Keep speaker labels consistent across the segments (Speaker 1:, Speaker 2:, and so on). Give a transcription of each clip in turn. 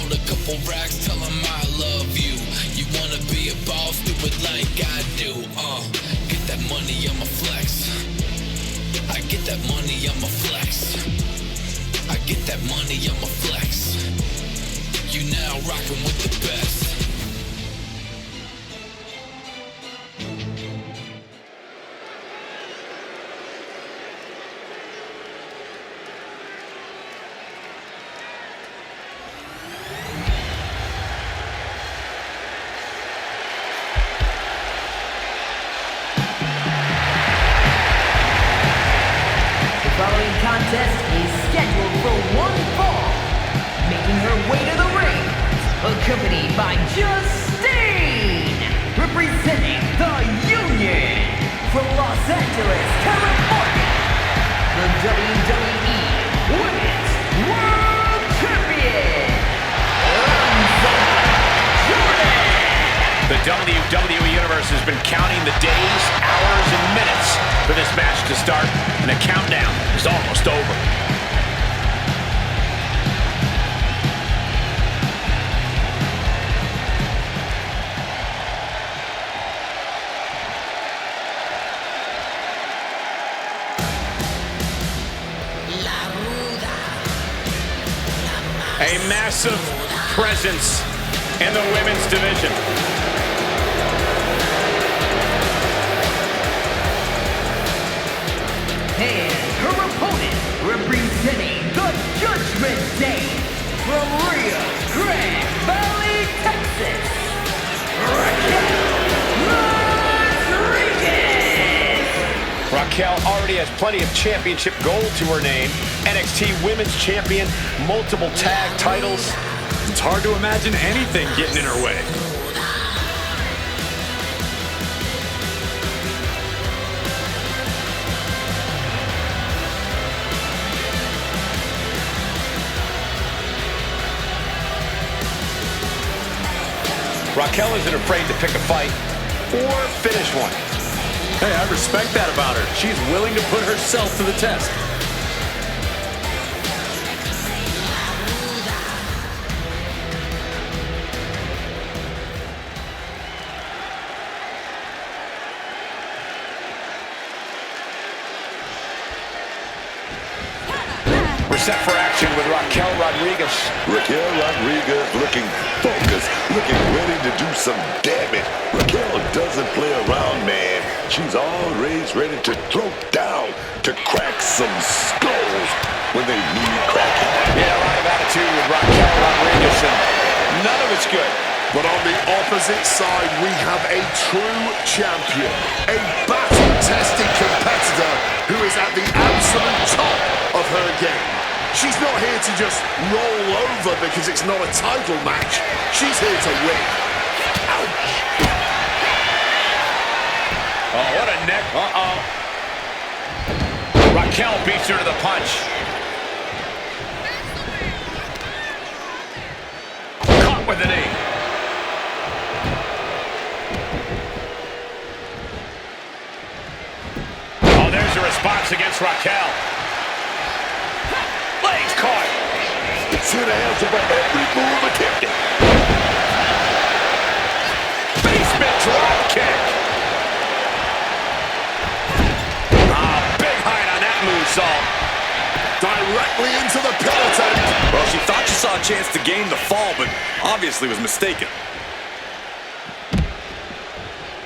Speaker 1: out a couple racks, tell them I love you. You wanna be a boss, do it like I do. Get that money, I'ma flex. I get that money, I'ma flex. I get that money, I'ma flex. You now rockin' with the best.
Speaker 2: Contest is scheduled for one fall. Making her way to the ring, accompanied by Justine, representing the Union from Los Angeles, California, the WWE Women's World Champion, Lanza.
Speaker 3: The WWE Universe has been counting the days, hours, and minutes for this match to start, and the countdown is almost over. A massive presence in the women's division.
Speaker 2: And her opponent, representing the Judgment Day, from Rio Grande Valley, Texas, Raquel.
Speaker 3: Raquel already has plenty of championship gold to her name. NXT Women's Champion, multiple tag titles.
Speaker 4: It's hard to imagine anything getting in her way.
Speaker 3: Raquel isn't afraid to pick a fight or finish one.
Speaker 4: Hey, I respect that about her. She's willing to put herself to the test.
Speaker 3: We're set for action with Raquel Rodriguez.
Speaker 5: Raquel Rodriguez looking focused, looking ready to do some damage. Raquel doesn't play around, man. She's always ready to throw down, to crack some skulls when they need cracking.
Speaker 3: Yeah, a lot of attitude with Raquel Rodriguez, and none of it's good.
Speaker 6: But on the opposite side, we have a true champion, a battle-tested competitor who is at the absolute top of her game. She's not here to just roll over because it's not a title match. She's here to win. Ouch!
Speaker 3: Oh, what a neck. Uh-oh. Raquel beats her to the punch. Caught with the knee. Oh, there's a response against Raquel. Legs caught.
Speaker 5: Cena answer for every move attempted.
Speaker 3: Basement drop kick. Big height on that moonsault.
Speaker 6: Directly into the pillar tent.
Speaker 4: Well, she thought she saw a chance to gain the fall, but obviously was mistaken.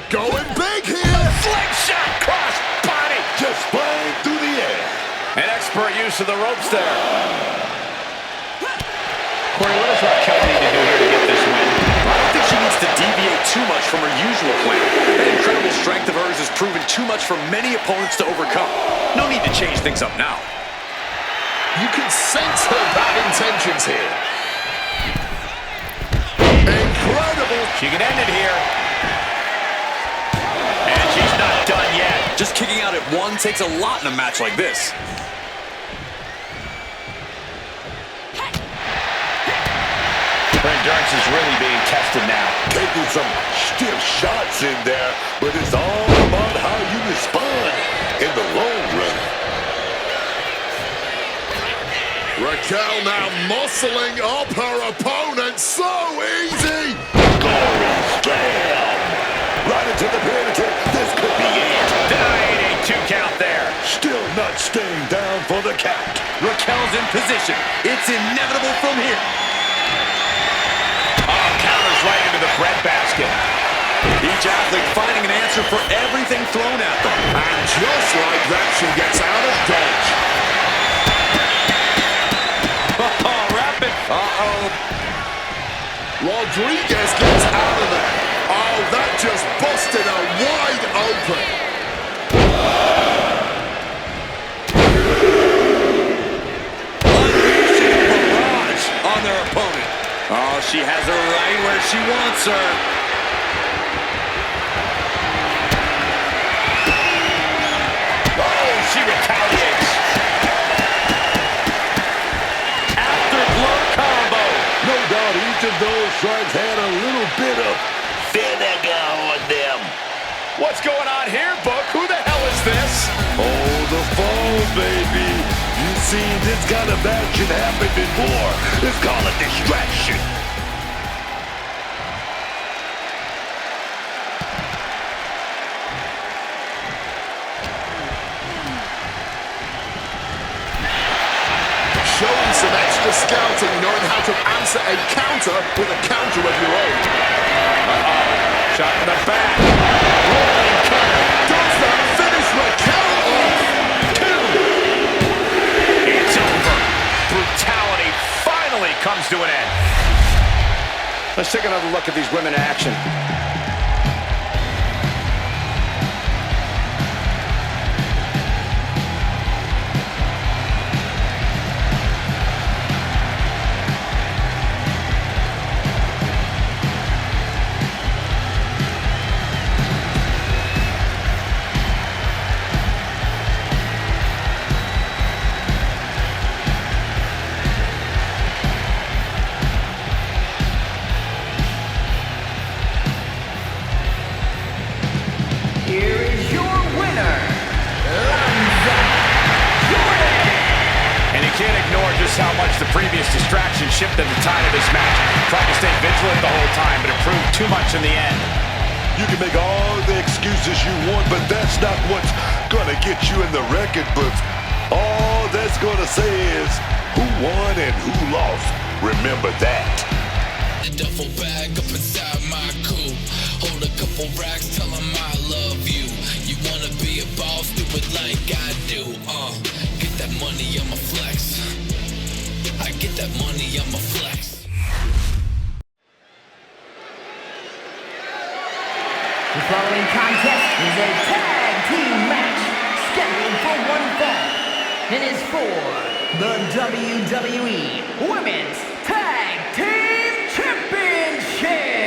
Speaker 6: Going big here.
Speaker 3: Slingshot cross body.
Speaker 5: Just flying through the air.
Speaker 3: An expert use of the ropes there. Corey, what does Raquel need to do here to get this win?
Speaker 4: I don't think she needs to deviate too much from her usual plan. That incredible strength of hers has proven too much for many opponents to overcome. No need to change things up now.
Speaker 6: You can sense her bad intentions here. Incredible.
Speaker 3: She can end it here. And she's not done yet.
Speaker 4: Just kicking out at one takes a lot in a match like this.
Speaker 3: Her endurance is really being tested now.
Speaker 5: Taking some stiff shots in there, but it's all about how you respond in the long run.
Speaker 6: Raquel now muscling up her opponent. it so easy.
Speaker 5: Glory slam. Right into the pyramid kick. This could be it.
Speaker 3: Denied a 2 count there.
Speaker 5: Still not staying down for the count.
Speaker 4: Raquel's in position. It's inevitable from here.
Speaker 3: Oh, counters right into the breadbasket.
Speaker 4: Each athlete finding an answer for everything thrown at them.
Speaker 6: And just like that, she gets out of dodge.
Speaker 4: Oh, rapid. Uh-oh.
Speaker 6: Rodriguez gets out of there. Oh, that just busted her wide open.
Speaker 4: Unleashing barrage on their opponent. Oh, she has her right where she wants her.
Speaker 3: Oh, she retaliates.
Speaker 4: Afterglow combo.
Speaker 5: No doubt each of those strikes had a little bit of vinegar on them.
Speaker 3: What's going on here, Book? Who the hell is this?
Speaker 5: Oh, the fall, baby. You've seen this kind of action happen before. It's called a distraction.
Speaker 6: Showing some extra scouting, knowing how to answer a counter with a counter of your own.
Speaker 3: Shot in the back.
Speaker 6: Rolling counter. Does that finish Raquel off?
Speaker 3: It's over. Brutality finally comes to an end. Let's take another look at these women in action.
Speaker 2: Here is your winner, Lanza.
Speaker 3: And you can't ignore just how much the previous distraction shifted the tide of this match. Tried to stay vigilant the whole time, but it proved too much in the end.
Speaker 5: You can make all the excuses you want, but that's not what's gonna get you in the record books. All that's gonna say is who won and who lost. Remember that.
Speaker 1: A duffel bag up inside my coupe. Hold a couple racks, tell 'em I love you. You wanna be a boss, do it like I do. Get that money, I'ma flex. I get that money, I'ma flex.
Speaker 2: The following contest is a tag team match scheduled for one fall and is for the WWE Women's Tag Team Championship.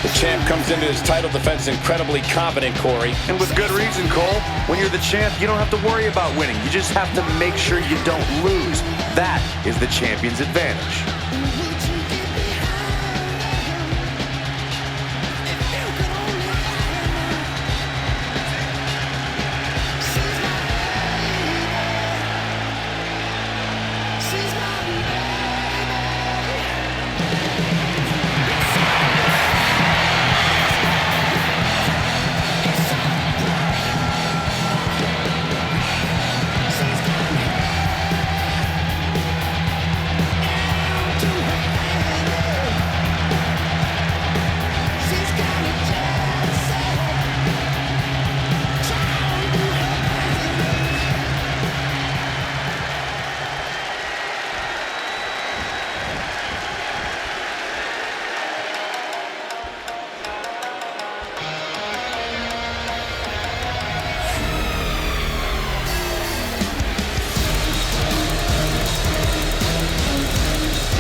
Speaker 3: The champ comes into his title defense incredibly confident, Corey.
Speaker 4: And with good reason, Cole. When you're the champ, you don't have to worry about winning. You just have to make sure you don't lose. That is the champion's advantage.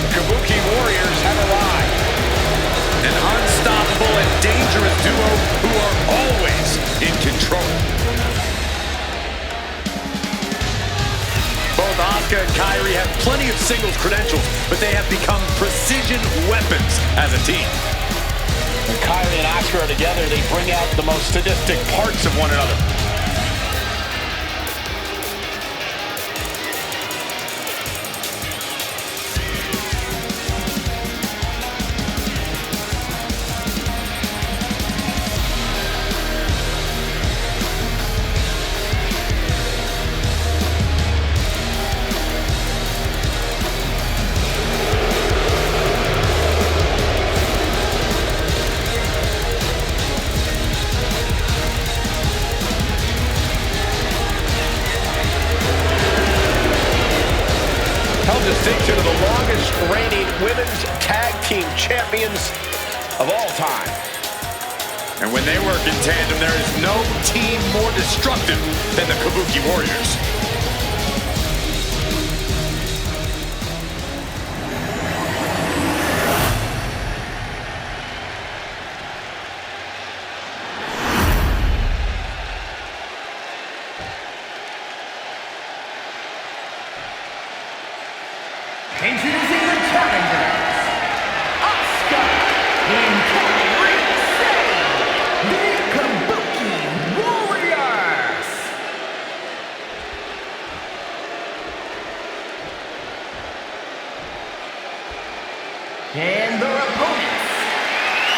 Speaker 3: Kabuki Warriors have arrived.
Speaker 4: An unstoppable and dangerous duo who are all Asuka and Kairi have plenty of singles credentials, but they have become precision weapons as a team.
Speaker 3: When Kairi and Asuka are together, they bring out the most sadistic parts of one another. Distinction of the longest reigning women's tag team champions of all time.
Speaker 4: And when they work in tandem, there is no team more destructive than the Kabuki Warriors.
Speaker 2: Introducing the challengers, Asuka and Roxanne, the Kabuki Warriors. And their opponents,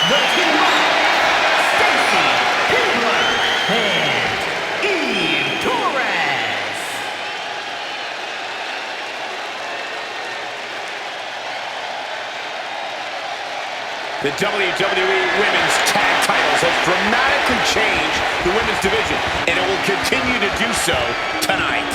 Speaker 2: the team of Stacy, Keibler, and Torres.
Speaker 3: The WWE Women's Tag Titles has dramatically changed the women's division, and it will continue to do so tonight.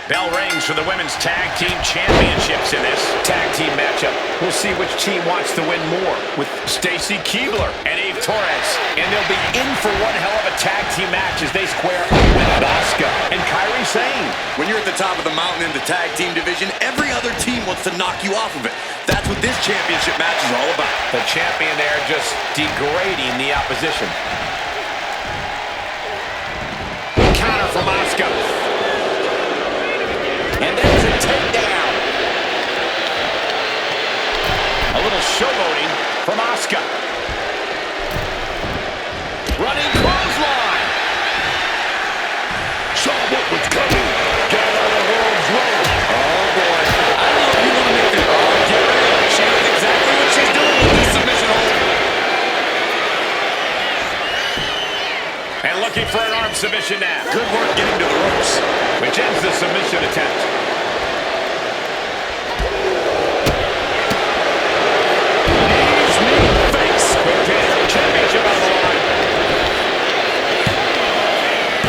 Speaker 3: Bell rings for the Women's Tag Team Championships in this tag team matchup. We'll see which team wants to win more with Stacy, Keibler, and Torres. And they'll be in for one hell of a tag team match as they square up with Asuka and Kairi Sane.
Speaker 4: When you're at the top of the mountain in the tag team division, every other team wants to knock you off of it. That's what this championship match is all about.
Speaker 3: The champion there just degrading the opposition. Counter from Asuka. And there's a takedown. A little showboating from Asuka. Running clothesline.
Speaker 5: Saw what was coming. Got out of harm's way.
Speaker 4: Oh, boy. I don't know if you want to make this. Oh, get ready. She knows exactly what she's doing with this submission hold.
Speaker 3: And looking for an arm submission now.
Speaker 4: Good work getting to the ropes.
Speaker 3: Which ends the submission attempt.
Speaker 4: Knees, knee, face.
Speaker 3: Quick pin, championship on the line.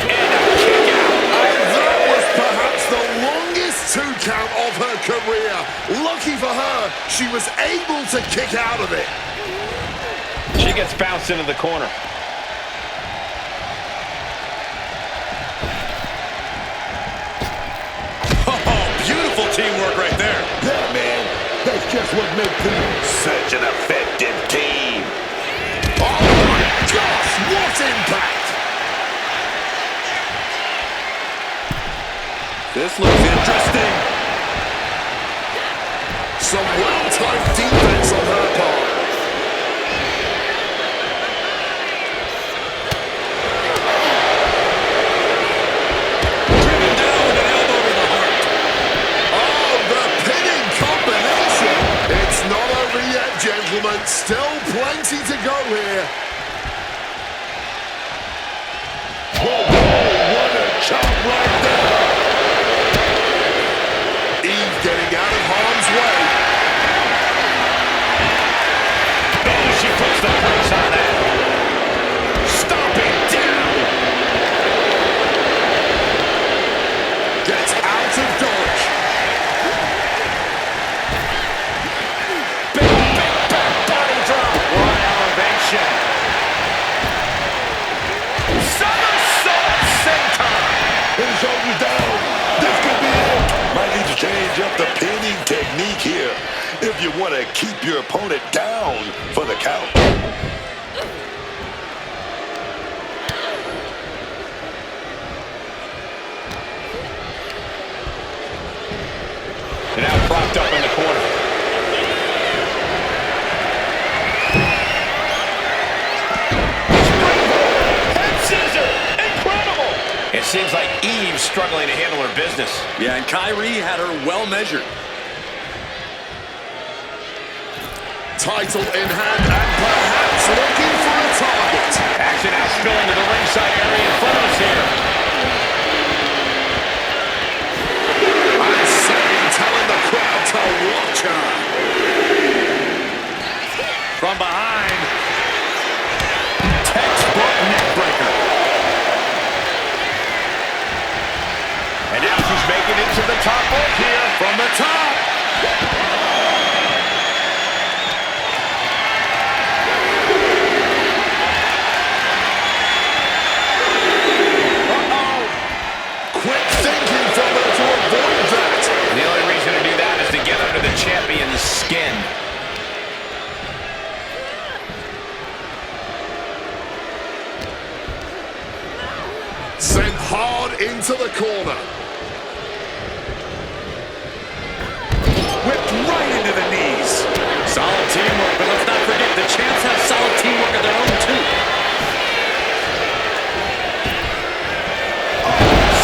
Speaker 3: And a kick out.
Speaker 6: That was perhaps the longest 2 count of her career. Lucky for her, she was able to kick out of it.
Speaker 3: She gets bounced into the corner.
Speaker 4: Teamwork right there.
Speaker 5: Yeah, man. That's just what makes them such an effective team.
Speaker 6: Oh my gosh, what impact!
Speaker 4: This looks interesting.
Speaker 6: Some well-timed defense on her part. Gentlemen, still plenty to go here.
Speaker 5: Whoa, what a chop right there.
Speaker 6: Eve getting out of harm's way.
Speaker 3: Oh, she puts the brakes on that. Stomping down.
Speaker 6: Gets out of dodge.
Speaker 3: Somersault senton.
Speaker 5: And shoulders down. This could be it. Might need to change up the pinning technique here if you want to keep your opponent down for the count.
Speaker 3: hooked up in the corner. Head scissor! Incredible! It seems like Eve's struggling to handle her business.
Speaker 4: Yeah, and Kyrie had her well measured.
Speaker 6: Title in hand and perhaps looking for a target.
Speaker 3: Action now spilling to the ringside area in front of us here.
Speaker 6: And Sane telling the crowd to watch her.
Speaker 3: From behind. Textbook neckbreaker. And now she's making it to the top rope here. From the top. Champion's skin.
Speaker 6: Sent hard into the corner.
Speaker 4: Whipped right into the knees. Solid teamwork, but let's not forget the champs have solid teamwork of their own too.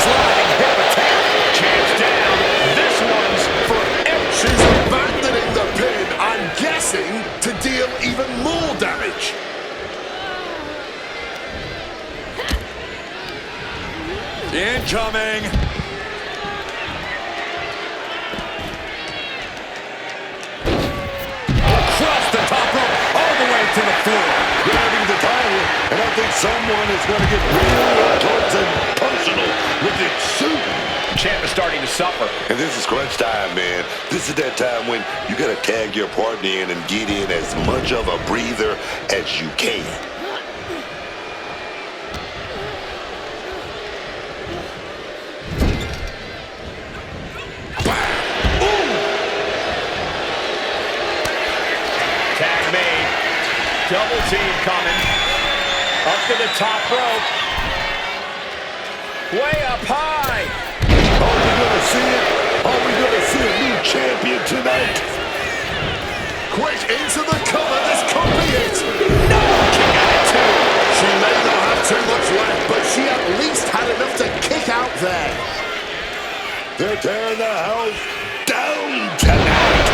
Speaker 3: Sliding hip attack. Champs down. This one's for
Speaker 6: She's abandoning the pin, I'm guessing, to deal even more damage.
Speaker 4: Incoming.
Speaker 3: across the top rope, all the way to the floor.
Speaker 5: Grabbing the title, and I think someone is going to get real close and personal with it soon.
Speaker 3: Champ is starting to suffer.
Speaker 5: And this is crunch time, man. This is that time when you got to tag your partner in and get in as much of a breather as you can.
Speaker 3: Tag made. Double team coming. Up to the top rope. Way up high.
Speaker 5: Are we going to see it? Are we going to see a new champion tonight?
Speaker 6: Quick into the cover, this could be it.
Speaker 3: No! Kick out at two.
Speaker 6: She may not have too much left, but she at least had enough to kick out there.
Speaker 5: They're tearing the house down tonight.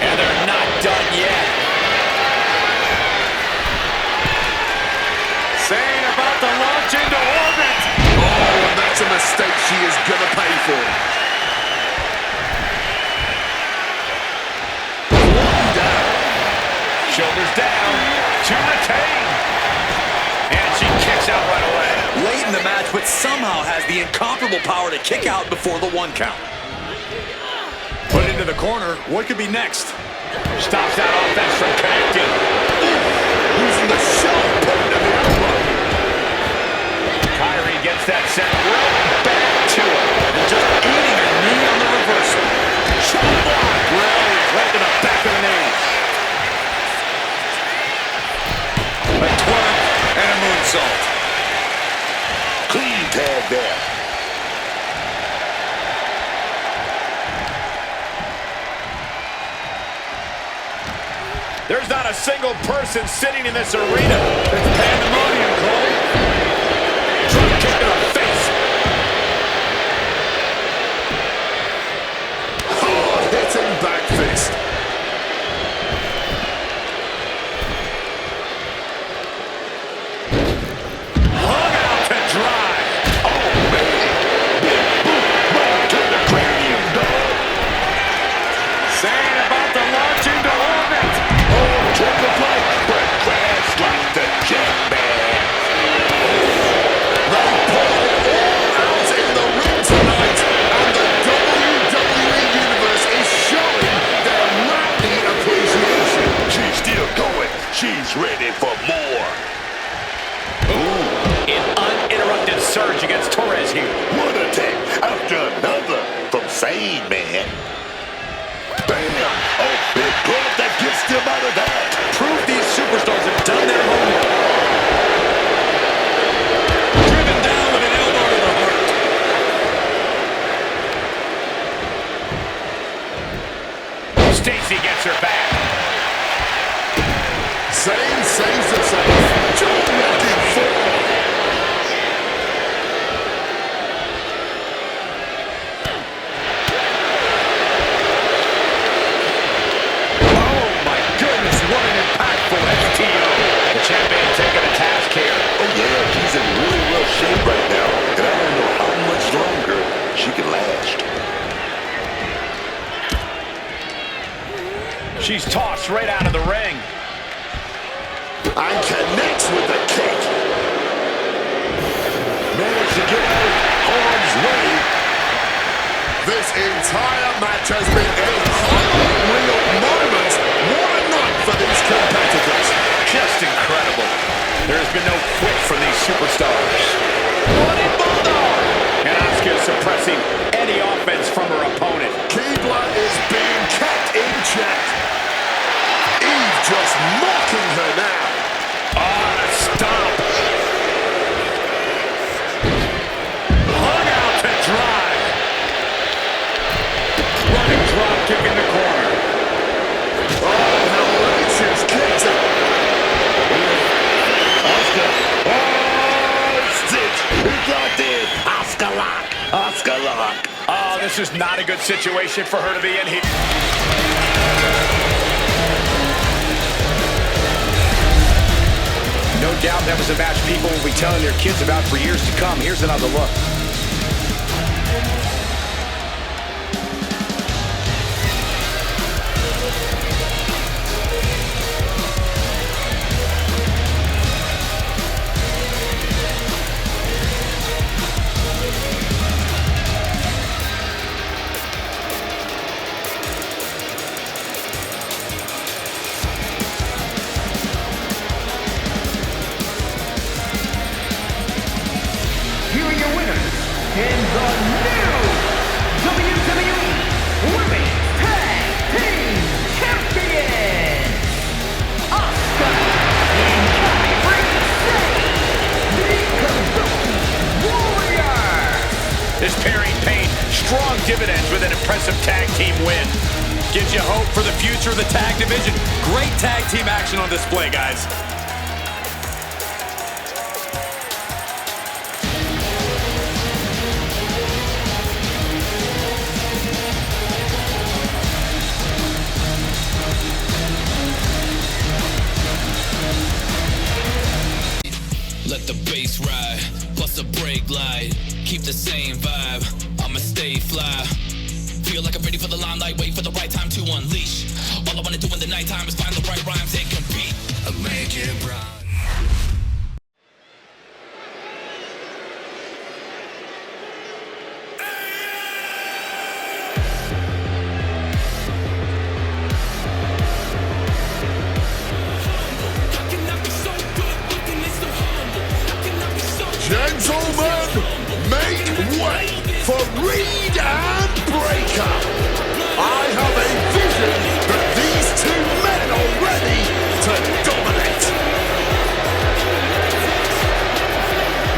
Speaker 3: And they're not done yet.
Speaker 4: Cena about to launch into orbit.
Speaker 6: Oh, and that's a mistake she is gonna pay for. One down.
Speaker 3: Shoulders down to retain. And she kicks out right away.
Speaker 4: Late in the match, but somehow has the incomparable power to kick out before the 1 count. Put into the corner. What could be next?
Speaker 3: Stops that offense from connecting.
Speaker 6: Using the sharp point of the elbow.
Speaker 3: Kyrie gets that set right back to her.
Speaker 4: And just eating a knee on the reversal.
Speaker 3: Chop block.
Speaker 4: Really right to the back of the knee. A twerk and a moonsault.
Speaker 5: Clean tag there.
Speaker 3: There's not a single person sitting in this arena. It's pandemonium, Cole. Drop kick in the face.
Speaker 6: Hard-hitting back fist.
Speaker 3: Hung out to dry.
Speaker 5: Oh, man. Big boot right to the cranium, dog.
Speaker 3: Saying about to launch into orbit.
Speaker 5: Oh, took a flight, but crashed like the jet, man.
Speaker 6: They pull it all out in the ring tonight, and the WWE Universe is showing their rowdy appreciation.
Speaker 5: She's still going. She's ready for more.
Speaker 3: Ooh, an uninterrupted surge against Torres here.
Speaker 5: One attack after another from Sane, man. Bam! Oh, big glove that gets them out of that.
Speaker 4: Proof these superstars have done their homework. Driven down with an elbow to the heart.
Speaker 3: gets her back.
Speaker 6: Same saves the same. Jaw-locking forward.
Speaker 3: Oh my goodness, what an impactful STO. The champion taking a task here.
Speaker 5: Oh yeah, she's in really rough shape right now, and I don't know how much longer she can last.
Speaker 3: She's tossed right out of the ring.
Speaker 6: And connects with the kick.
Speaker 5: Managed to get out harm's way.
Speaker 6: This entire match has been a highlight reel moment. What a night for these competitors.
Speaker 3: Just incredible. There's been no quit from these superstars. Running bulldog. And Asuka suppressing any offense from her opponent.
Speaker 6: Keibler is being kept in check. Eve just mocking her now.
Speaker 3: Stomp. Hung out to dry. Running drop kick in the corner.
Speaker 6: Oh, hellacious kicks it.
Speaker 5: Asuka. Oh, stitch. It's locked in. Asuka lock. Asuka lock.
Speaker 3: Oh, this is not a good situation for her to be in here. No doubt that was a match people will be telling their kids about for years to come. Here's another look.
Speaker 2: Here are your winners in the new WWE Women's Tag Team Champions, Asuka and Kabuki, the Kabuki Warriors.
Speaker 3: This pairing paid strong dividends with an impressive tag team win. Gives you hope for the future of the tag division. Great tag team action on display, guys.
Speaker 1: Let the bass ride, plus a brake glide. Keep the same vibe, I'ma stay fly. Feel like I'm ready for the limelight, wait for the right time to unleash. All I wanna do in the nighttime is find the right rhymes and compete. I make it right.
Speaker 6: Gentlemen, make way for Reed and Breaker. I have a vision that these two men are ready to dominate.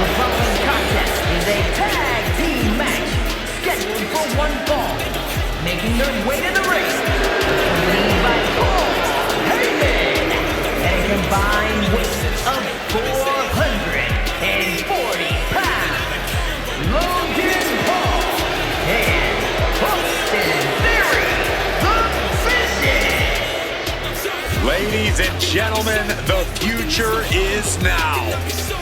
Speaker 2: The following contest is a tag team match scheduled for one fall. Making their way to the ring, accompanied by Paul Heyman at a combined weight of 440 pounds. Logan Paul and Austin Theory, the Vision.
Speaker 4: Ladies and gentlemen, the future is now.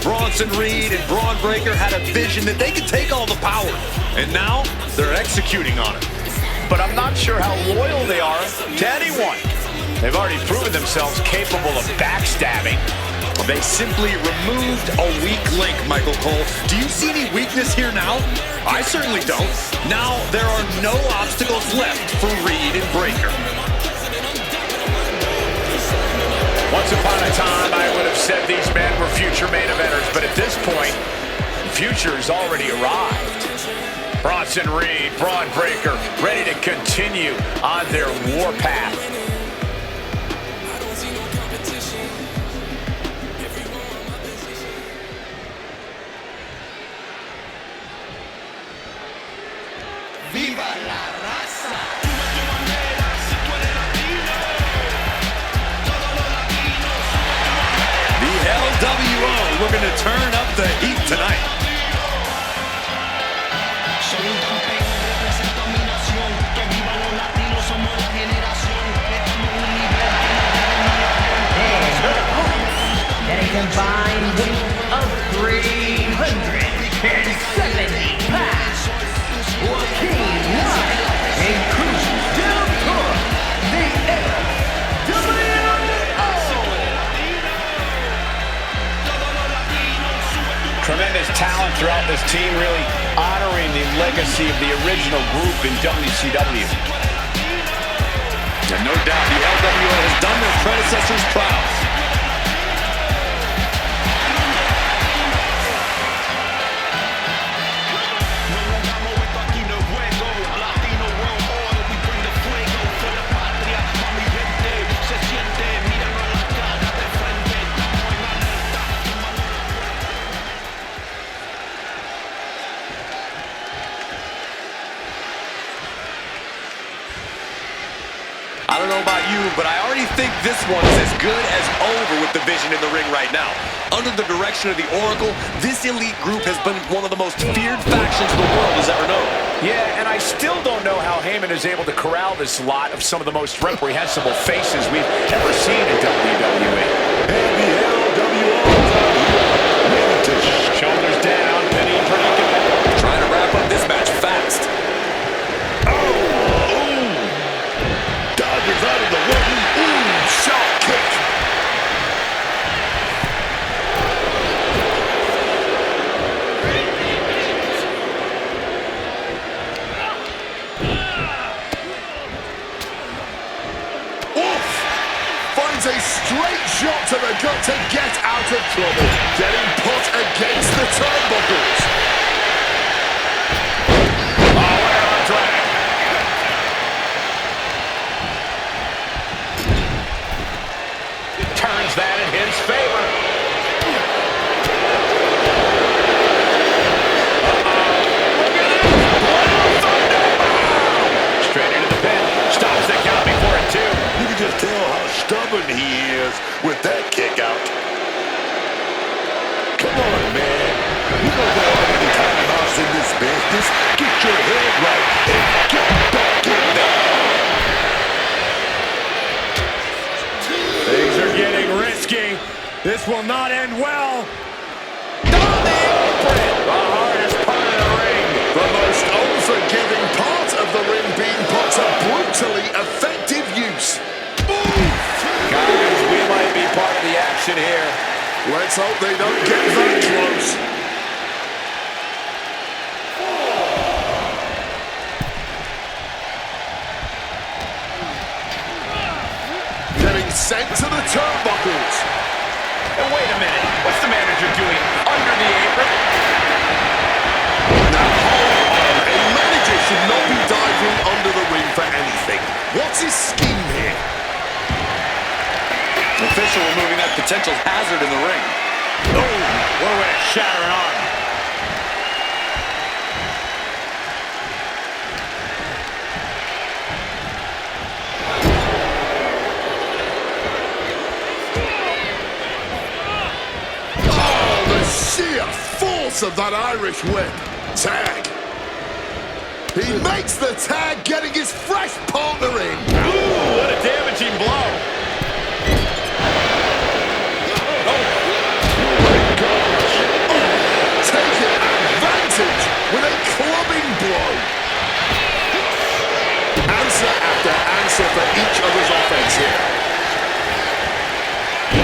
Speaker 4: Bronson Reed and Braun Breaker had a vision that they could take all the power, and now they're executing on it.
Speaker 3: But I'm not sure how loyal they are to anyone. They've already proven themselves capable of backstabbing.
Speaker 4: They simply removed a weak link, Michael Cole. Do you see any weakness here now? I certainly don't. Now there are no obstacles left for Reed and Breaker.
Speaker 3: Once upon a time, I would have said these men were future main eventers, but at this point, the future's already arrived. Bronson Reed, Braun Breaker, ready to continue on their warpath.
Speaker 1: Viva la raza.
Speaker 4: looking to turn up the heat tonight.
Speaker 1: Soy un campeón, represento a mi nación. Que vivan los latinos, somos la generación. Estamos en un nivel que no
Speaker 2: And the opponents, at a combined weight of 370 pounds, Joaquin and Cruz del Toro, the L.W.O.
Speaker 3: Tremendous talent throughout this team, really honoring the legacy of the original group in WCW.
Speaker 4: And no doubt the L.W.O. has done their predecessors proud. I don't know about you, but I already think this one is as good as over with the Vision in the ring right now. Under the direction of the Oracle, this elite group has been one of the most feared factions the world has ever known.
Speaker 3: Yeah, and I still don't know how Heyman is able to corral this lot of some of the most reprehensible faces we've ever seen in WWE.
Speaker 5: And the L.W.O.
Speaker 3: Shoulders down, penny predicament.
Speaker 4: Trying to wrap up this match fast.
Speaker 5: Dodgers out of the way. Ooh, shot kick.
Speaker 6: Oof! Finds a straight shot to the gut to get out of trouble. Getting put against the turnbuckles.
Speaker 3: Turns that in his favor. Straight into the pin. Stops the count before it, too.
Speaker 5: You can just tell how stubborn he is with that kick out. Come on, man. You don't know how many timeouts in this business. Get your head right and get back in there.
Speaker 3: Things are getting risky. This will not end well.
Speaker 6: The hardest part of the ring. The most unforgiving part of the ring being put to brutally effective use.
Speaker 3: Guys, we might be part of the action here.
Speaker 6: Let's hope they don't get that close. Getting sent to the turnbuckles.
Speaker 3: And wait a minute. What's the manager doing under the apron?
Speaker 6: Now hold on. A manager should not be diving under the ring for anything. What's his scheme here?
Speaker 4: Official removing that potential hazard in the ring.
Speaker 3: Oh, what a way to shatter an arm.
Speaker 6: Oh, the sheer force of that Irish whip. Tag. He makes the tag, getting his fresh partner in.
Speaker 3: Ooh, what a damaging blow.
Speaker 6: Taking advantage with a clubbing blow. Answer after answer for each other's offense here.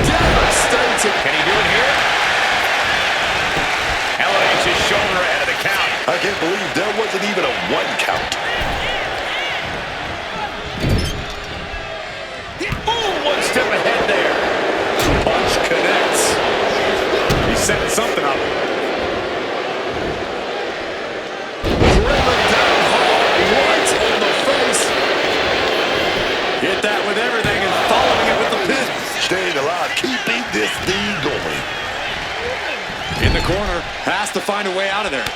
Speaker 6: Devastating.
Speaker 3: Can he do it here? Elevates his shoulder ahead of the count.
Speaker 5: I can't believe there wasn't even a 1 count.
Speaker 3: Ooh, one step ahead there. Punch connects. He's setting something up.
Speaker 6: Driven down hard, right on the face.
Speaker 4: Hit that with everything and following it with the pin.
Speaker 5: Staying alive, keeping this thing going.
Speaker 4: In the corner, has to find a way out of there.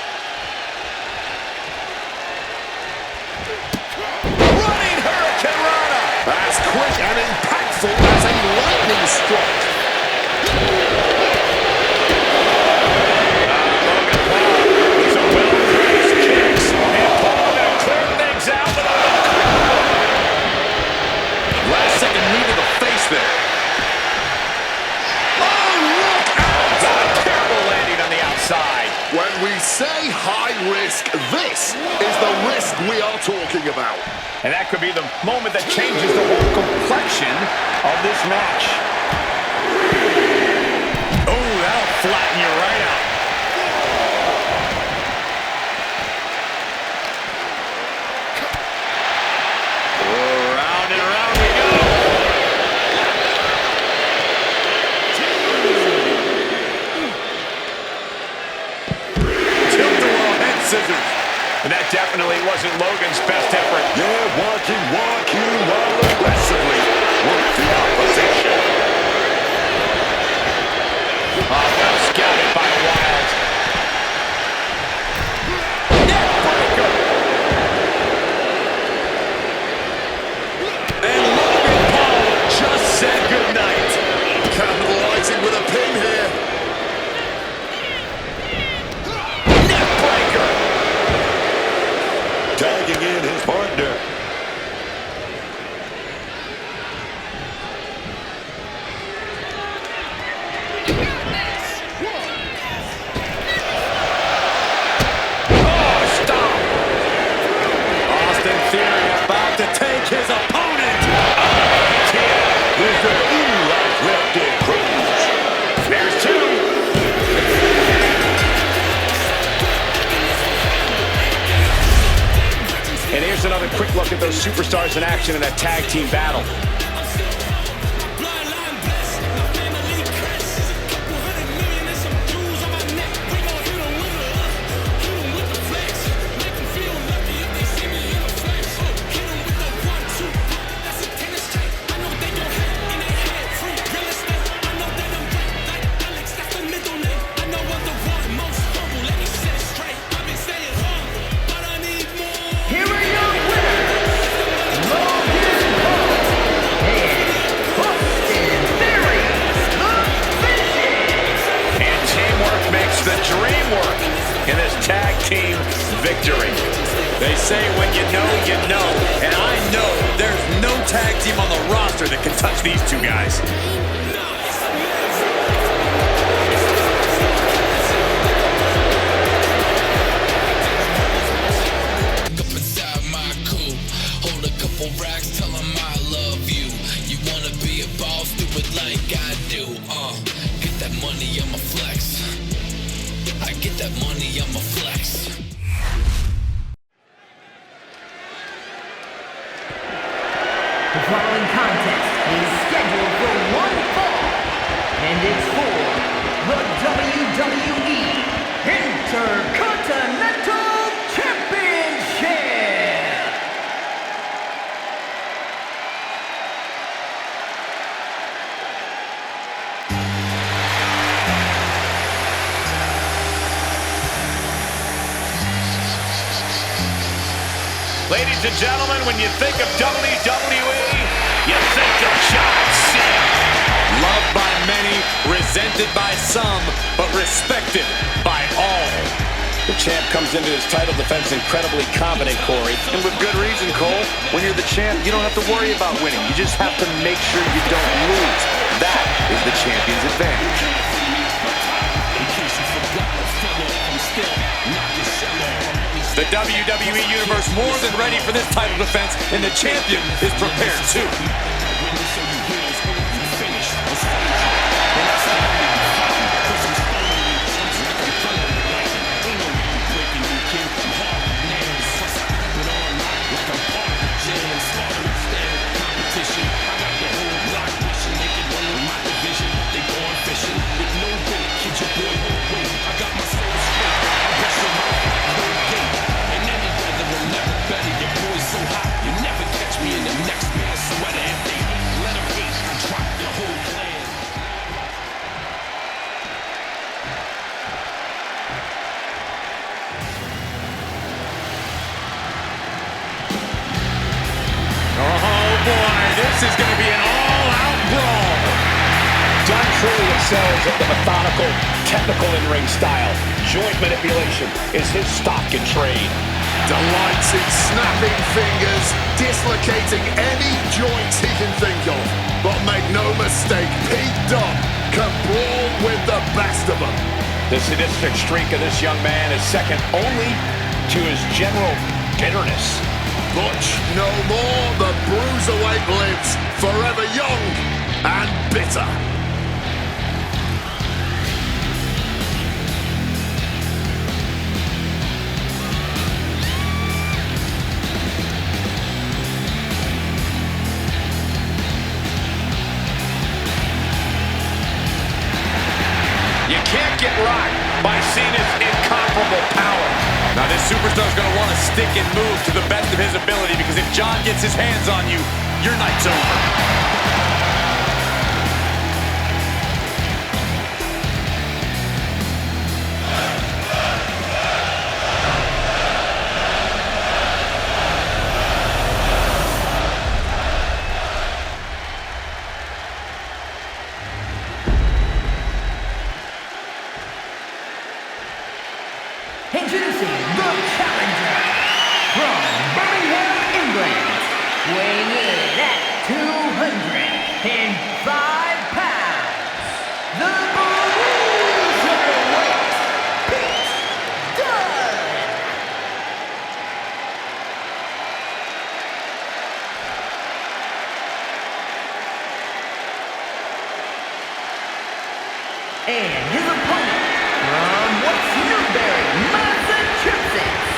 Speaker 3: Running Hurricane Rana.
Speaker 6: As quick and impactful as a lightning strike. talking about.
Speaker 3: And that could be the moment that changes the whole complexion of this match. Oh, that'll flatten you right out. Round and round we go. Tilt-a-whirl head scissors. And that definitely wasn't Logan's best effort.
Speaker 5: Yeah, walking while aggressively work the opposition.
Speaker 3: Oh, well scouted by Wild. Neckbreaker.
Speaker 4: And Logan Paul just said goodnight.
Speaker 6: Capitalizing with a pin here.
Speaker 3: Neckbreaker.
Speaker 5: Tagging in his partner.
Speaker 3: Oh, stop. Austin Theory about to take his opponent.
Speaker 5: Is there any life left in Cruz?
Speaker 3: There's two. And here's another quick look at those superstars in action in a tag team battle.
Speaker 2: Here are your winners, Logan Paul and Austin Theory, the Vision.
Speaker 3: And teamwork makes the dream work in this tag team victory.
Speaker 4: They say when you know, and I know there's no tag team on the roster that can touch these two guys.
Speaker 1: Up inside my coupe, hold a couple racks, tell 'em I love you. You wanna be a boss, do it like I do. Get that money, I'ma flex. I get that money, I'ma flex.
Speaker 2: The following contest is scheduled for one fall, and it's for the WWE Intercontinental Championship.
Speaker 3: Ladies and gentlemen, when you think of WWE, you think of John Cena.
Speaker 4: Loved by many, resented by some, but respected by all.
Speaker 3: The champ comes into his title defense incredibly confident, Corey.
Speaker 4: And with good reason, Cole. When you're the champ, you don't have to worry about winning. You just have to make sure you don't lose. That is the champion's advantage. The WWE Universe more than ready for this title defense, and the champion is prepared too. This is going to be an all-out brawl.
Speaker 3: Dunne truly excels at the methodical, technical in-ring style. Joint manipulation is his stock in trade.
Speaker 6: Delights in snapping fingers, dislocating any joints he can think of. But make no mistake, Pete Dunne can brawl with the best of them.
Speaker 3: The sadistic streak of this young man is second only to his general bitterness.
Speaker 6: Butch no more. The Bruiserweight lives, forever young and bitter.
Speaker 3: You can't get rocked by Cena's incomparable power. Now this superstar's going to want to stick and move to the best of his ability, because if John gets his hands on you, your night's over.
Speaker 2: Introducing the challenger from Birmingham, England, weighing in at 205 pounds, the Bruiserweight, Dunne. And his opponent from West Newbury, Massachusetts,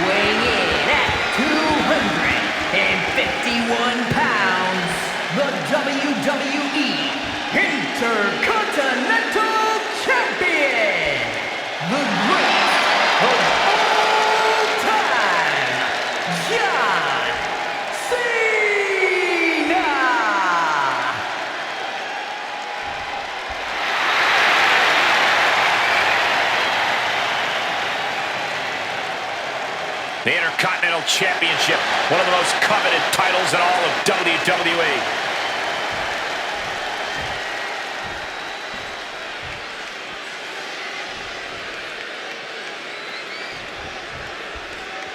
Speaker 2: weighing in at 251 pounds, the WWE Intercontinental Champion, the greatest of all time, John Cena.
Speaker 3: The Intercontinental Championship, one of the most coveted titles in all of WWE.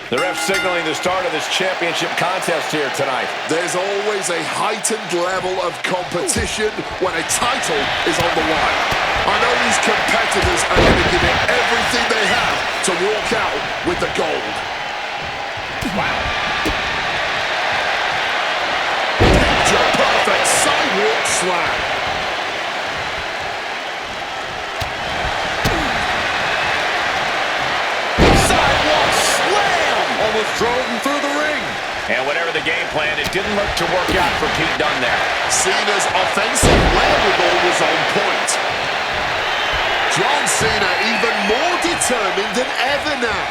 Speaker 3: The ref signaling the start of this championship contest here tonight.
Speaker 6: There's always a heightened level of competition when a title is on the line. I know these competitors are going to give it everything they have to walk out with the gold.
Speaker 3: Wow.
Speaker 6: Picture perfect sidewalk slam.
Speaker 3: Sidewalk slam! Almost drove him through the ring. And whatever the game plan, it didn't look to work out for Pete Dunne there.
Speaker 6: Cena's offensive wherewithal was on point. John Cena even more determined than ever now.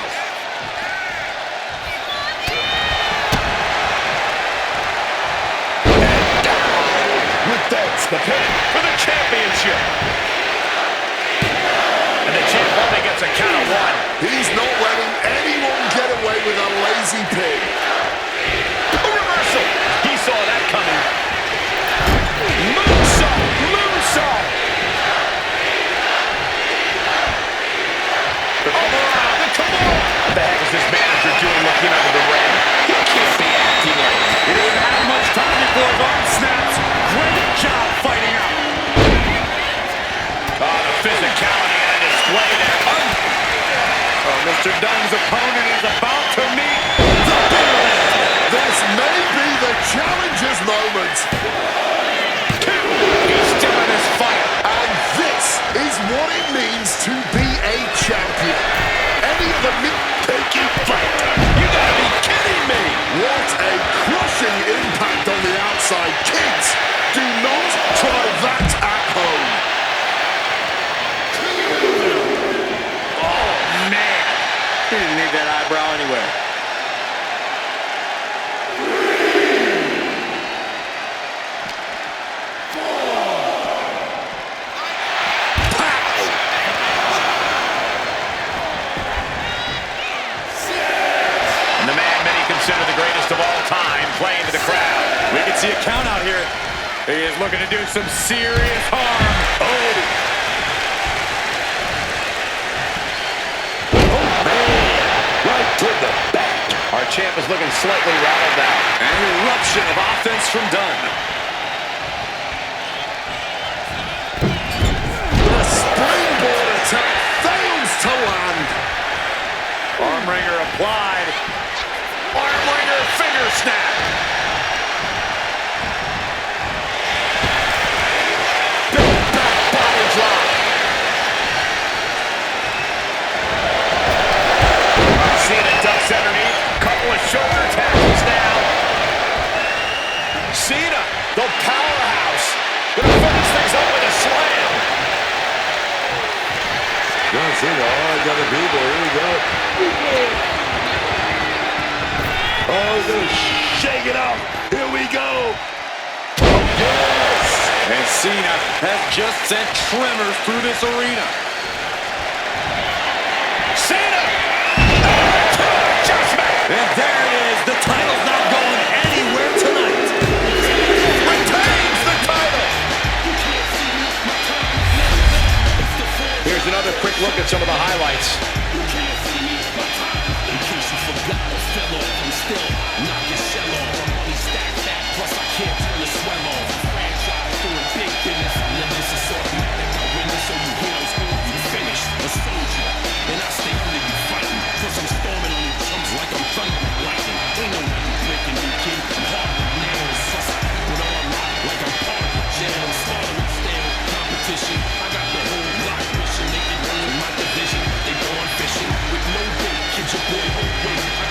Speaker 3: That's the pin for the championship. And the champ only gets a count of one.
Speaker 6: He's not letting anyone get away with a lazy pin.
Speaker 3: A reversal. He saw that coming. Moonsault. Moonsault. Come on. What the heck is this manager doing looking under the ring? He can't be acting like it. He doesn't have much time before his arm snaps. Great job fighting out. Oh, the physicality on display there. Oh, Mr. Dunne's opponent is about to meet the big.
Speaker 6: This may be the challenger's moment.
Speaker 3: He's still in this fight.
Speaker 6: And this is what it means to be a champion. Any other nitpicky fighter.
Speaker 3: You gotta be kidding me.
Speaker 6: What a crushing impact on the outside. Kids, do not try that at home.
Speaker 3: Oh, man. He didn't need that eyebrow anywhere. And the man many consider the greatest of all time playing to the crowd. We can see a count out here. He is looking to do some serious harm. Oh,
Speaker 5: Man, right to the back.
Speaker 3: our champ is looking slightly rattled now.
Speaker 4: An eruption of offense from Dunne.
Speaker 6: The springboard attack fails to land.
Speaker 3: Arm wringer applied. Arm wringer
Speaker 5: Cena. Oh, I gotta be there. Here we go. Oh, he's gonna shake it off. Here we go. Oh, yes.
Speaker 4: And Cena has just sent tremors through this arena.
Speaker 3: Cena! Adjustment!
Speaker 4: And there it is. The title's not going anywhere tonight.
Speaker 3: Retains the title! Here's another quick look at some of the highlights.
Speaker 2: Intercontinental Champion!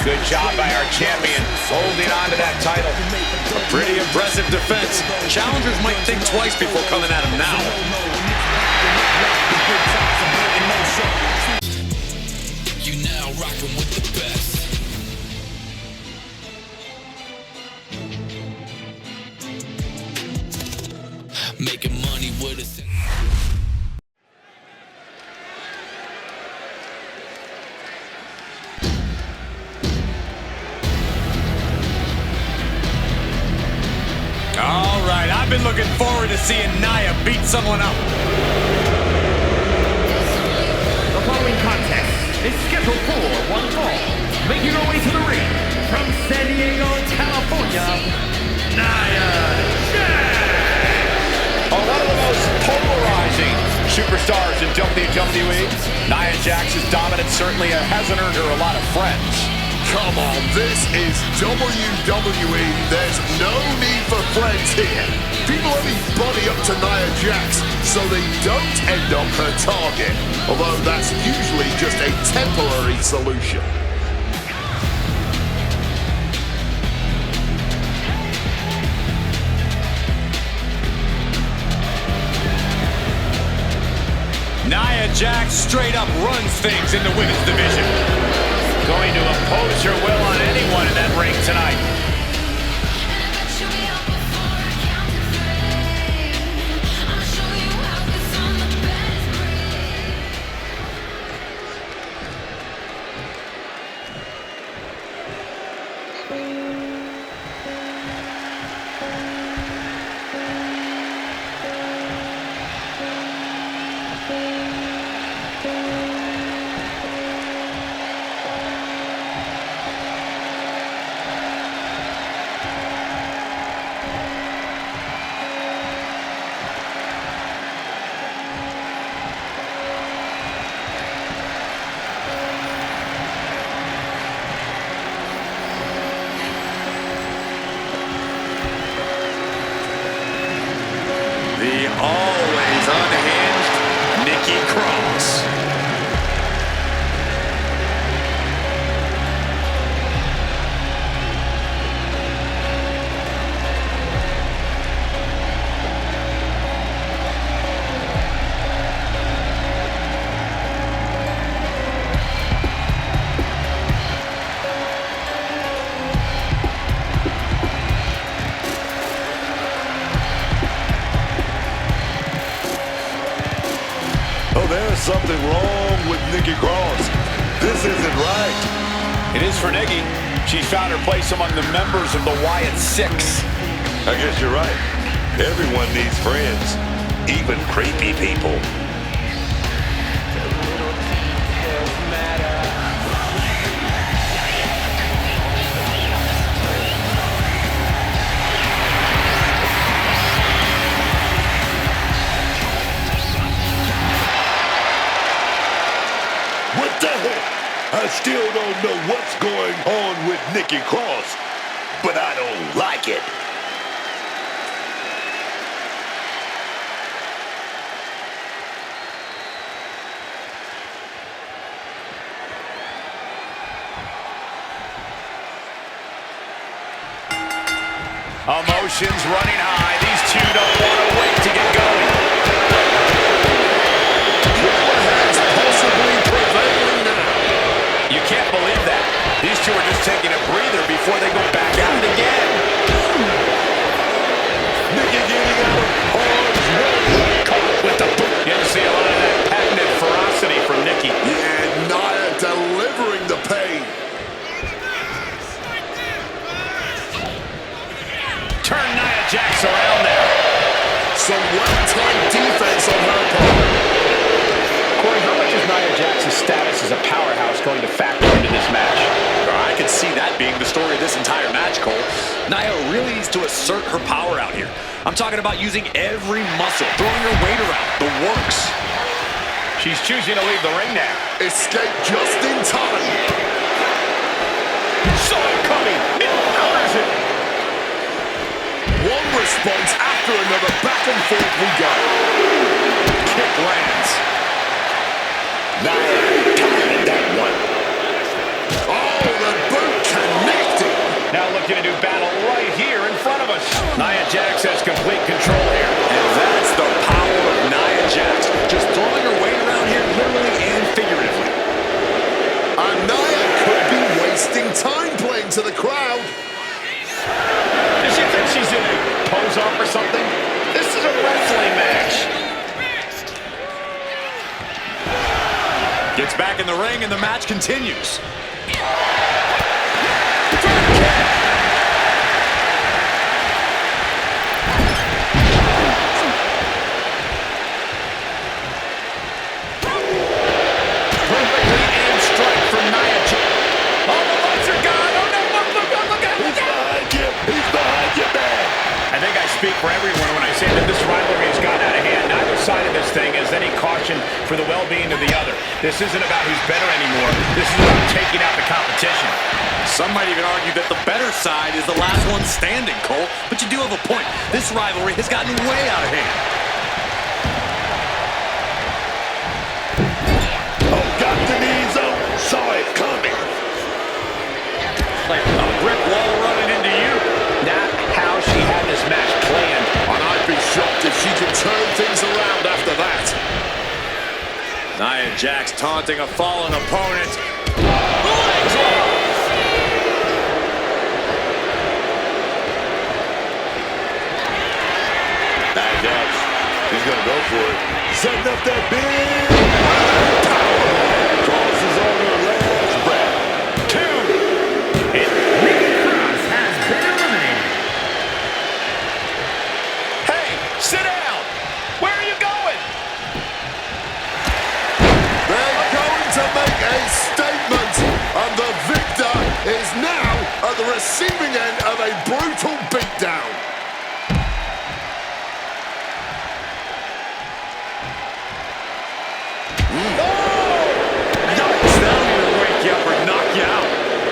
Speaker 3: Good job by our champion, holding on to that title.
Speaker 4: A pretty impressive defense. Challengers might think twice before coming at him now.
Speaker 1: You now rockin' with the best. Making money with us.
Speaker 4: All right, I've been looking forward to seeing Nia beat someone up.
Speaker 2: The following contest is scheduled for one fall. Making her way to the ring from San Diego, California, Nia Jax.
Speaker 3: One of the most polarizing superstars in WWE. Nia Jax's dominance certainly hasn't earned her a lot of friends.
Speaker 6: Come on, this is WWE. There's no need for friends here. People only body up to Nia Jax so they don't end up her target. Although that's usually just a temporary solution.
Speaker 4: Nia Jax straight up runs things in the women's division.
Speaker 3: Going to impose her will on anyone in that ring tonight.
Speaker 4: Always unhinged, Nikki Cross.
Speaker 5: There's something wrong with Nikki Cross. This isn't right.
Speaker 3: It is for Nikki. She's found her place among the members of the Wyatt Six.
Speaker 5: I guess you're right. Everyone needs friends, even creepy people. don't know what's going on with Nikki Cross, but I don't like it.
Speaker 3: Emotions running high. These two don't want to wait to get going.
Speaker 6: Has possibly prevailing now.
Speaker 3: You can't believe that. These two are just taking a breather before they go back at it again.
Speaker 5: Nikki getting out of harm's way. Caught with the boot.
Speaker 3: You didn't see a lot of that patented ferocity from Nikki.
Speaker 6: Yeah, Nia delivering the pain.
Speaker 3: Turn Nia Jax around there.
Speaker 6: Some well-timed defense on her part.
Speaker 3: Corey, how much is Nia Jax's status as a powerhouse going to factor into this match?
Speaker 4: I could see that being the story of this entire match, Cole. Nia really needs to assert her power out here. I'm talking about using every muscle, throwing her weight around, the works.
Speaker 3: She's choosing to leave the ring now.
Speaker 6: Escape just in time.
Speaker 3: Saw it coming. It counters it.
Speaker 6: One response after another, back and forth we go.
Speaker 3: Kick lands.
Speaker 5: Nia timed that one.
Speaker 6: Oh, the boot connected.
Speaker 3: Now looking to do battle right here in front of us. Nia Jax has complete control here.
Speaker 4: And that's the power of Nia Jax. Just throwing her weight around here literally and figuratively.
Speaker 6: And Nia could be wasting time playing to the crowd.
Speaker 3: Does she think she's in a pose-off or something? This is a wrestling match.
Speaker 4: Gets back in the ring and the match continues.
Speaker 3: Perfectly aimed strike from Nia Jax. Oh, the lights are gone. Oh, no, look out.
Speaker 5: He's behind you. He's behind you, man.
Speaker 3: I think I speak for everyone when I say that this rivalry has gotten out of hand. Neither side of this thing has any caution for the well-being of the other. This isn't about who's better anymore. This is about taking out the competition.
Speaker 4: Some might even argue that the better side is the last one standing, Cole. But you do have a point. This rivalry has gotten way out of hand.
Speaker 5: Oh, got the knees up. Saw it coming.
Speaker 3: Like a brick wall running into you. Not how she had this match planned.
Speaker 6: And I'd be shocked if she could turn things around after that.
Speaker 4: Nia Jax taunting a fallen opponent.
Speaker 3: Leg drop.
Speaker 5: Nia Jax, he's gonna go for it. Setting up that big power. Crosses on her last breath.
Speaker 3: 2.
Speaker 2: Nikki Cross has been eliminated.
Speaker 3: Hey, sit down. Where are you going?
Speaker 6: They're going to make a statement. And the victor is now at the receiving end of a brutal beatdown.
Speaker 3: Yikes, that'll either wake you up or knock you out.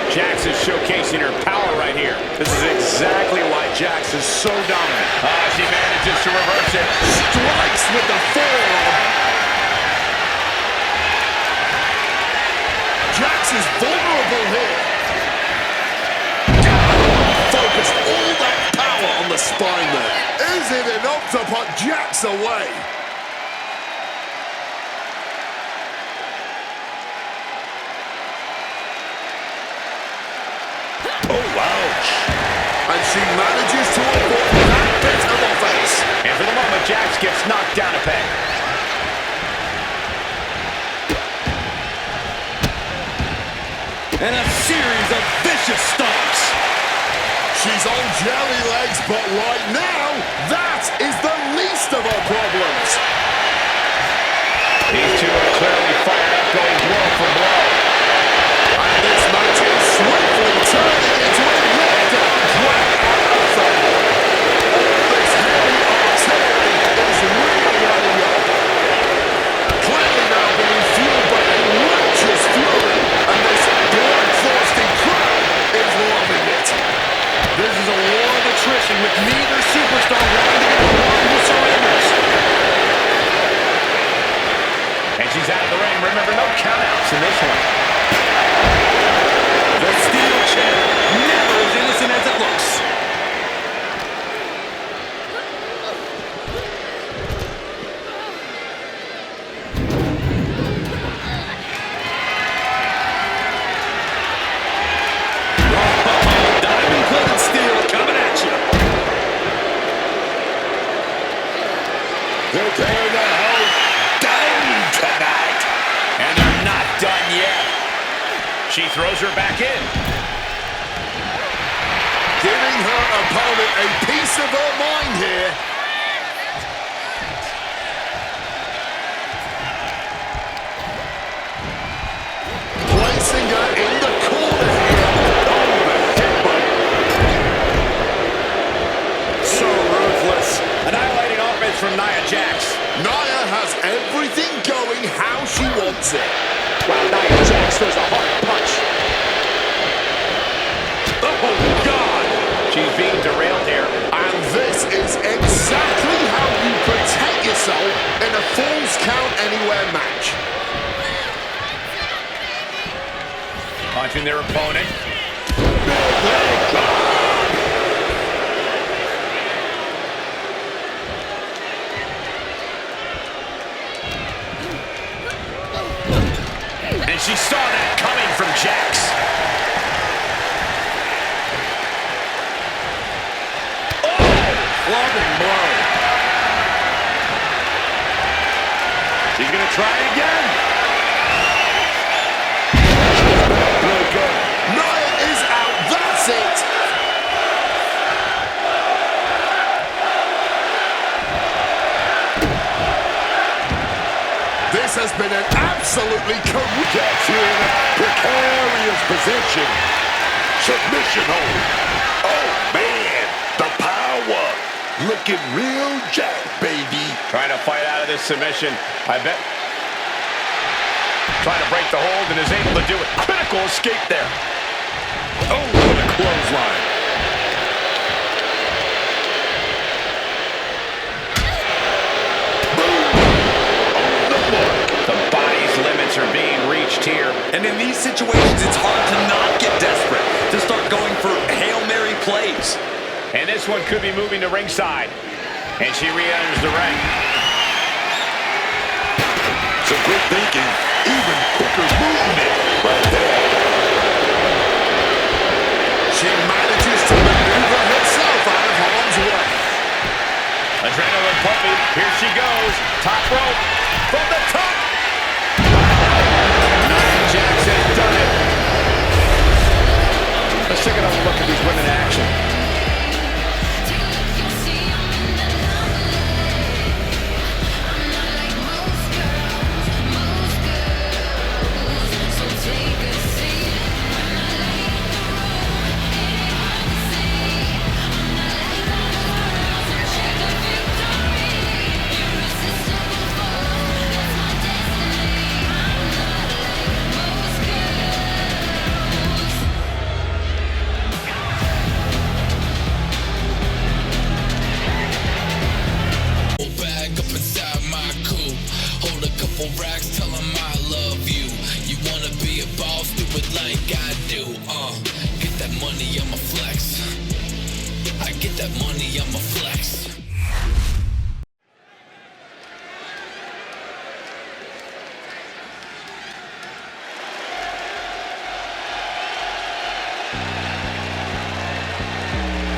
Speaker 3: Jax is showcasing her power right here.
Speaker 4: This is exactly why Jax is so dominant.
Speaker 3: She manages to reverse it.
Speaker 6: Strikes with the forearm. Jax is vulnerable here. Focused all that power on the spine there. Is it enough to put Jax away?
Speaker 5: Oh, ouch.
Speaker 6: And she manages to avoid that bit of offense.
Speaker 3: And for the moment, Jax gets knocked down a peg.
Speaker 4: And a series of vicious stomps.
Speaker 6: She's on jelly legs, but right now, that is the least of her problems.
Speaker 3: These two are clearly fired up, going blow for blow.
Speaker 6: And this match is swiftly turning into a knockdown drag-out affair. All this heavy artillery is really running up. Clearly now being fueled by a righteous fury, and this blood
Speaker 3: remember, no countouts in this one.
Speaker 4: The steel chair, never as innocent as it looks. Diamond-plated steel coming at you.
Speaker 5: They're tearing the house down tonight.
Speaker 3: And they're not done yet. She throws her back in.
Speaker 6: Giving her opponent a piece of her mind here. Placing her in the corner here. Oh, the headbutt.
Speaker 3: So ruthless. Annihilating offense from Nia Jax.
Speaker 6: Nia has everything going how she wants it.
Speaker 3: Wow, Nia Jax throws a hard punch. Oh, God. She's being derailed here.
Speaker 6: And this is exactly how you protect yourself in a Falls Count Anywhere match.
Speaker 3: Punching their opponent. And she saw that coming from Jax.
Speaker 4: Loving blow.
Speaker 3: She's going to try it again.
Speaker 6: Nia is out. That's it. This has been an absolutely
Speaker 5: Jax here in a precarious position. Submission hold. Oh, man. The power. Looking real jack, baby.
Speaker 3: Trying to fight out of this submission. I bet. Trying to break the hold and is able to do it. Critical escape there. Oh, what a clothesline. The body's limits are being reached here.
Speaker 4: And in these situations, it's hard to not get desperate, to start going for Hail Mary plays.
Speaker 3: And this one could be moving to ringside. And she re-enters the ring.
Speaker 5: Some quick thinking, even quicker movement right there.
Speaker 6: She manages to maneuver herself out of harm's way.
Speaker 3: Adrenaline pumping. Here she goes. Top rope. From the top. Nia Jax has done it. Let's take another look at these women in action.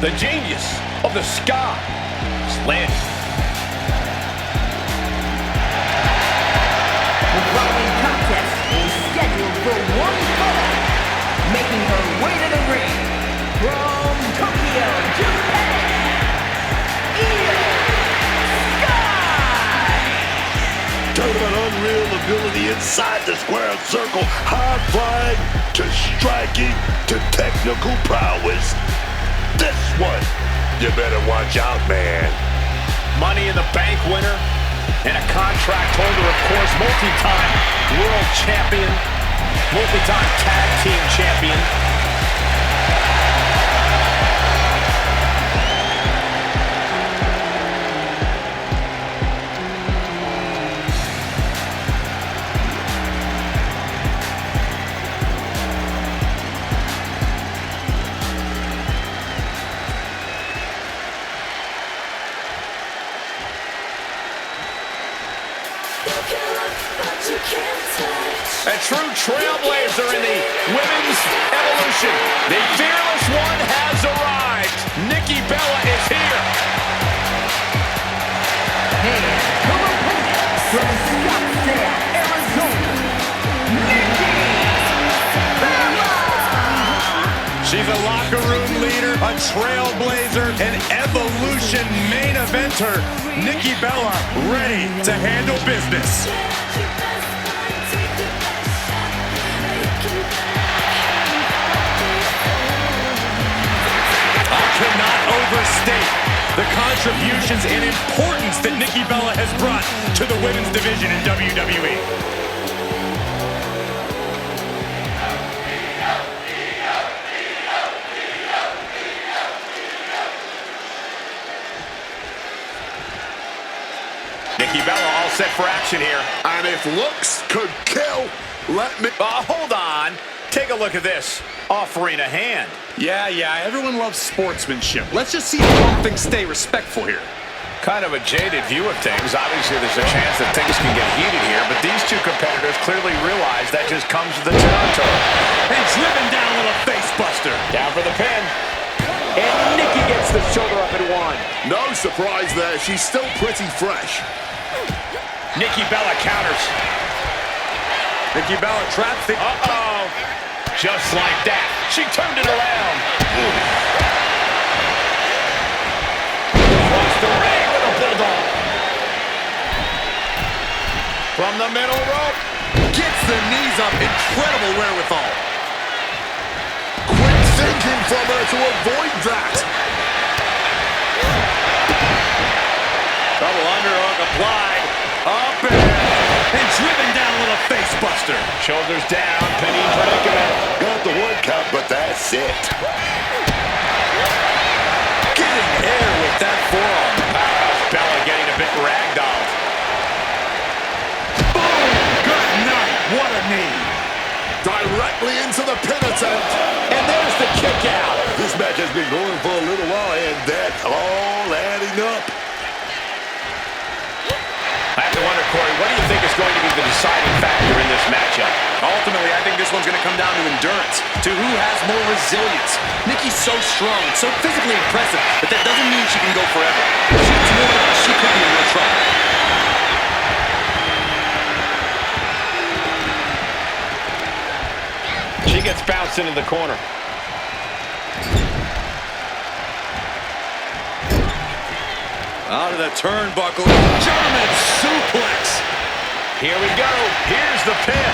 Speaker 3: The genius of the sky. Slant.
Speaker 2: The following contest is scheduled for one fall. Making her way to the ring from Tokyo, Japan, Io Sky!
Speaker 5: Talk about unreal ability inside the square circle. High flying to striking to technical prowess. This one, you better watch out, man.
Speaker 3: Money in the Bank winner and a contract holder, of course, multi-time world champion, multi-time tag team champion. stars are in the women's evolution. The fearless one has arrived. Nikki Bella is here.
Speaker 2: And her opponent from Scottsdale, Arizona, Nikki Bella!
Speaker 3: She's a locker room leader, a trailblazer, an evolution main eventer. Nikki Bella ready to handle business. I cannot overstate the contributions and importance that Nikki Bella has brought to the women's division in WWE. Nikki Bella all set for action here.
Speaker 6: And if looks could kill, let me...
Speaker 3: Hold on. Take a look at this. Offering a hand.
Speaker 4: Yeah, everyone loves sportsmanship. Let's just see how long things stay respectful here.
Speaker 3: Kind of a jaded view of things. Obviously, there's a chance that things can get heated here, but these two competitors clearly realize that just comes with the territory. And driven down with a face buster. Down for the pin. And Nikki gets the shoulder up at one.
Speaker 6: No surprise there. She's still pretty fresh.
Speaker 3: Nikki Bella counters. Nikki Bella traps the... Uh-oh. Just like that. She turned it around. Across the ring with a bulldog. From the middle rope.
Speaker 4: Gets the knees up. Incredible wherewithal.
Speaker 6: Quick thinking from her to avoid that.
Speaker 3: Double underhook applied. Up and driven down with a face buster. Shoulders down, pinning predicament.
Speaker 5: Got the 1 count, but that's it.
Speaker 3: Getting air with that forearm. Powerhouse Bella getting a bit ragdolled. Boom! Good night. What a knee.
Speaker 6: Directly into the pin attempt.
Speaker 3: And there's the kick out.
Speaker 5: This match has been going for a little while, and that's all adding up.
Speaker 3: I have to wonder, Corey, what do you think is going to be the deciding factor in this matchup?
Speaker 4: Ultimately, I think this one's going to come down to endurance, to who has more resilience. Nikki's so strong, so physically impressive, but that doesn't mean she can go forever. If she gets worn out, she could be in real trouble.
Speaker 3: She gets bounced into the corner.
Speaker 4: Out of the turnbuckle. German suplex.
Speaker 3: Here we go. Here's the pin.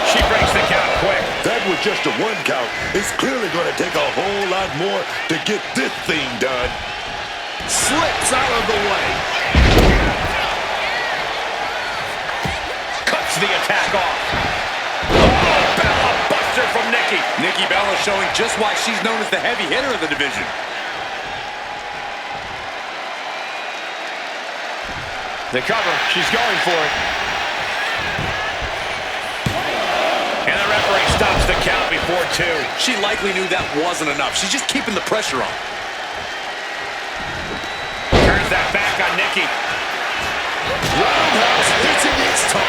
Speaker 3: She breaks the count quick.
Speaker 5: That was just a 1 count. It's clearly going to take a whole lot more to get this thing done.
Speaker 6: Slips out of the way.
Speaker 3: Cuts the attack off. Oh, Bella buster from Nikki.
Speaker 4: Nikki Bella showing just why she's known as the heavy hitter of the division.
Speaker 3: The cover. She's going for it. And the referee stops the count before 2.
Speaker 4: She likely knew that wasn't enough. She's just keeping the pressure on.
Speaker 3: Turns that back on Nikki.
Speaker 6: Roundhouse hitting its top.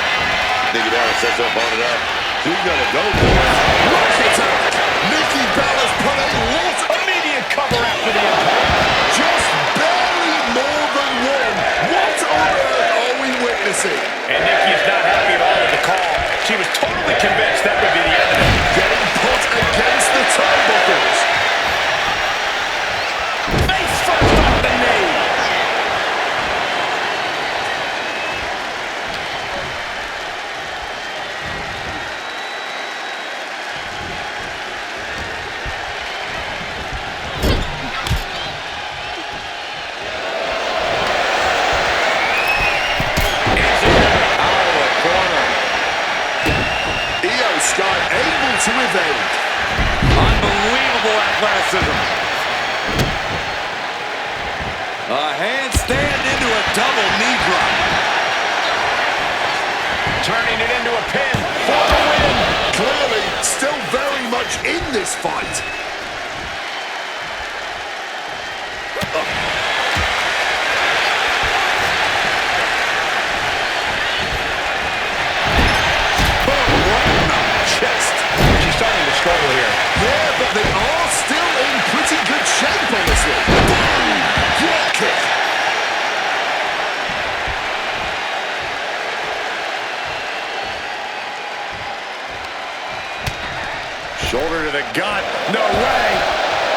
Speaker 5: Nikki Bella sets up on it up. She's going to go for it.
Speaker 6: Right attack. Nikki Bella's put a lot.
Speaker 3: Immediate cover after the impact.
Speaker 6: Just barely more than 1. What on earth are we witnessing?
Speaker 3: And Nikki is not happy at all with the call. She was totally convinced that would be the end of it.
Speaker 6: Getting put against the turnbuckles.
Speaker 3: Face first off the knee.
Speaker 6: To evade.
Speaker 4: Unbelievable athleticism. A handstand into a double knee drop.
Speaker 3: Turning it into a pin for the win.
Speaker 6: Clearly, still very much in this fight.
Speaker 3: Shoulder to the gut. No way.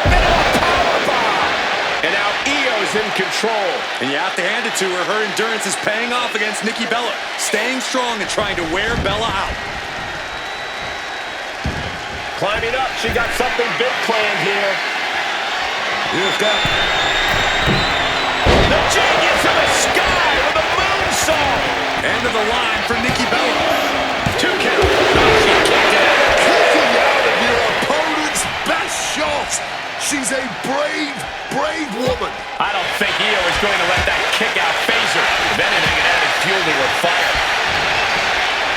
Speaker 3: Into a powerbomb. And now Io's in control.
Speaker 4: And you have to hand it to her. Her endurance is paying off against Nikki Bella. Staying strong and trying to wear Bella out.
Speaker 3: Climbing up. She got something big planned here.
Speaker 5: Here's that.
Speaker 3: The genius of the sky with a moonsault.
Speaker 4: End of the line for Nikki Bella.
Speaker 3: 2 count. She kicked it out.
Speaker 6: Kicking out of your opponent's best shot. She's a brave, brave woman.
Speaker 3: I don't think Io is going to let that kick out phase her. If anything, it added fuel to her fire.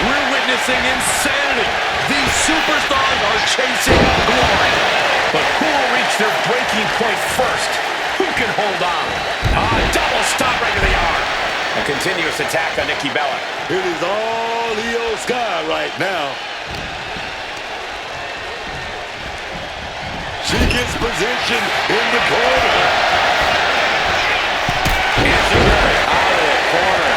Speaker 4: We're witnessing insanity. These superstars are chasing glory.
Speaker 3: But who will reach their breaking point first? Who can hold on? Double stop right to the arm. A continuous attack on Nikki Bella.
Speaker 5: It is all Io Sky right now. She gets position in the corner.
Speaker 3: Out of the corner.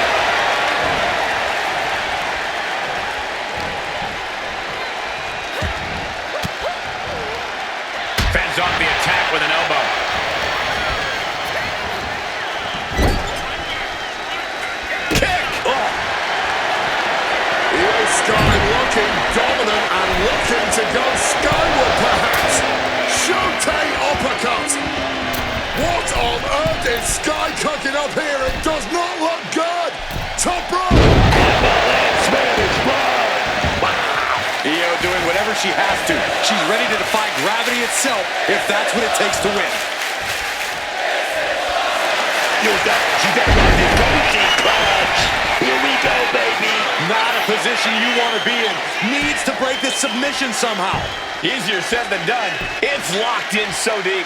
Speaker 3: Fends off the attack with an elbow. Kick! Oh.
Speaker 6: Io Sky looking dominant and looking to go skyward perhaps. Shote uppercut. What on earth is Sky cooking up here? It does not look good. Top rope.
Speaker 5: Spanish blood.
Speaker 4: Io doing whatever she has to. She's ready to defy gravity itself if that's what it takes to win.
Speaker 5: Use that. She's got the Kabuki clutch. Here we go, baby.
Speaker 4: Not a position you want to be in. Needs to break this submission somehow.
Speaker 3: Easier said than done. It's locked in so deep.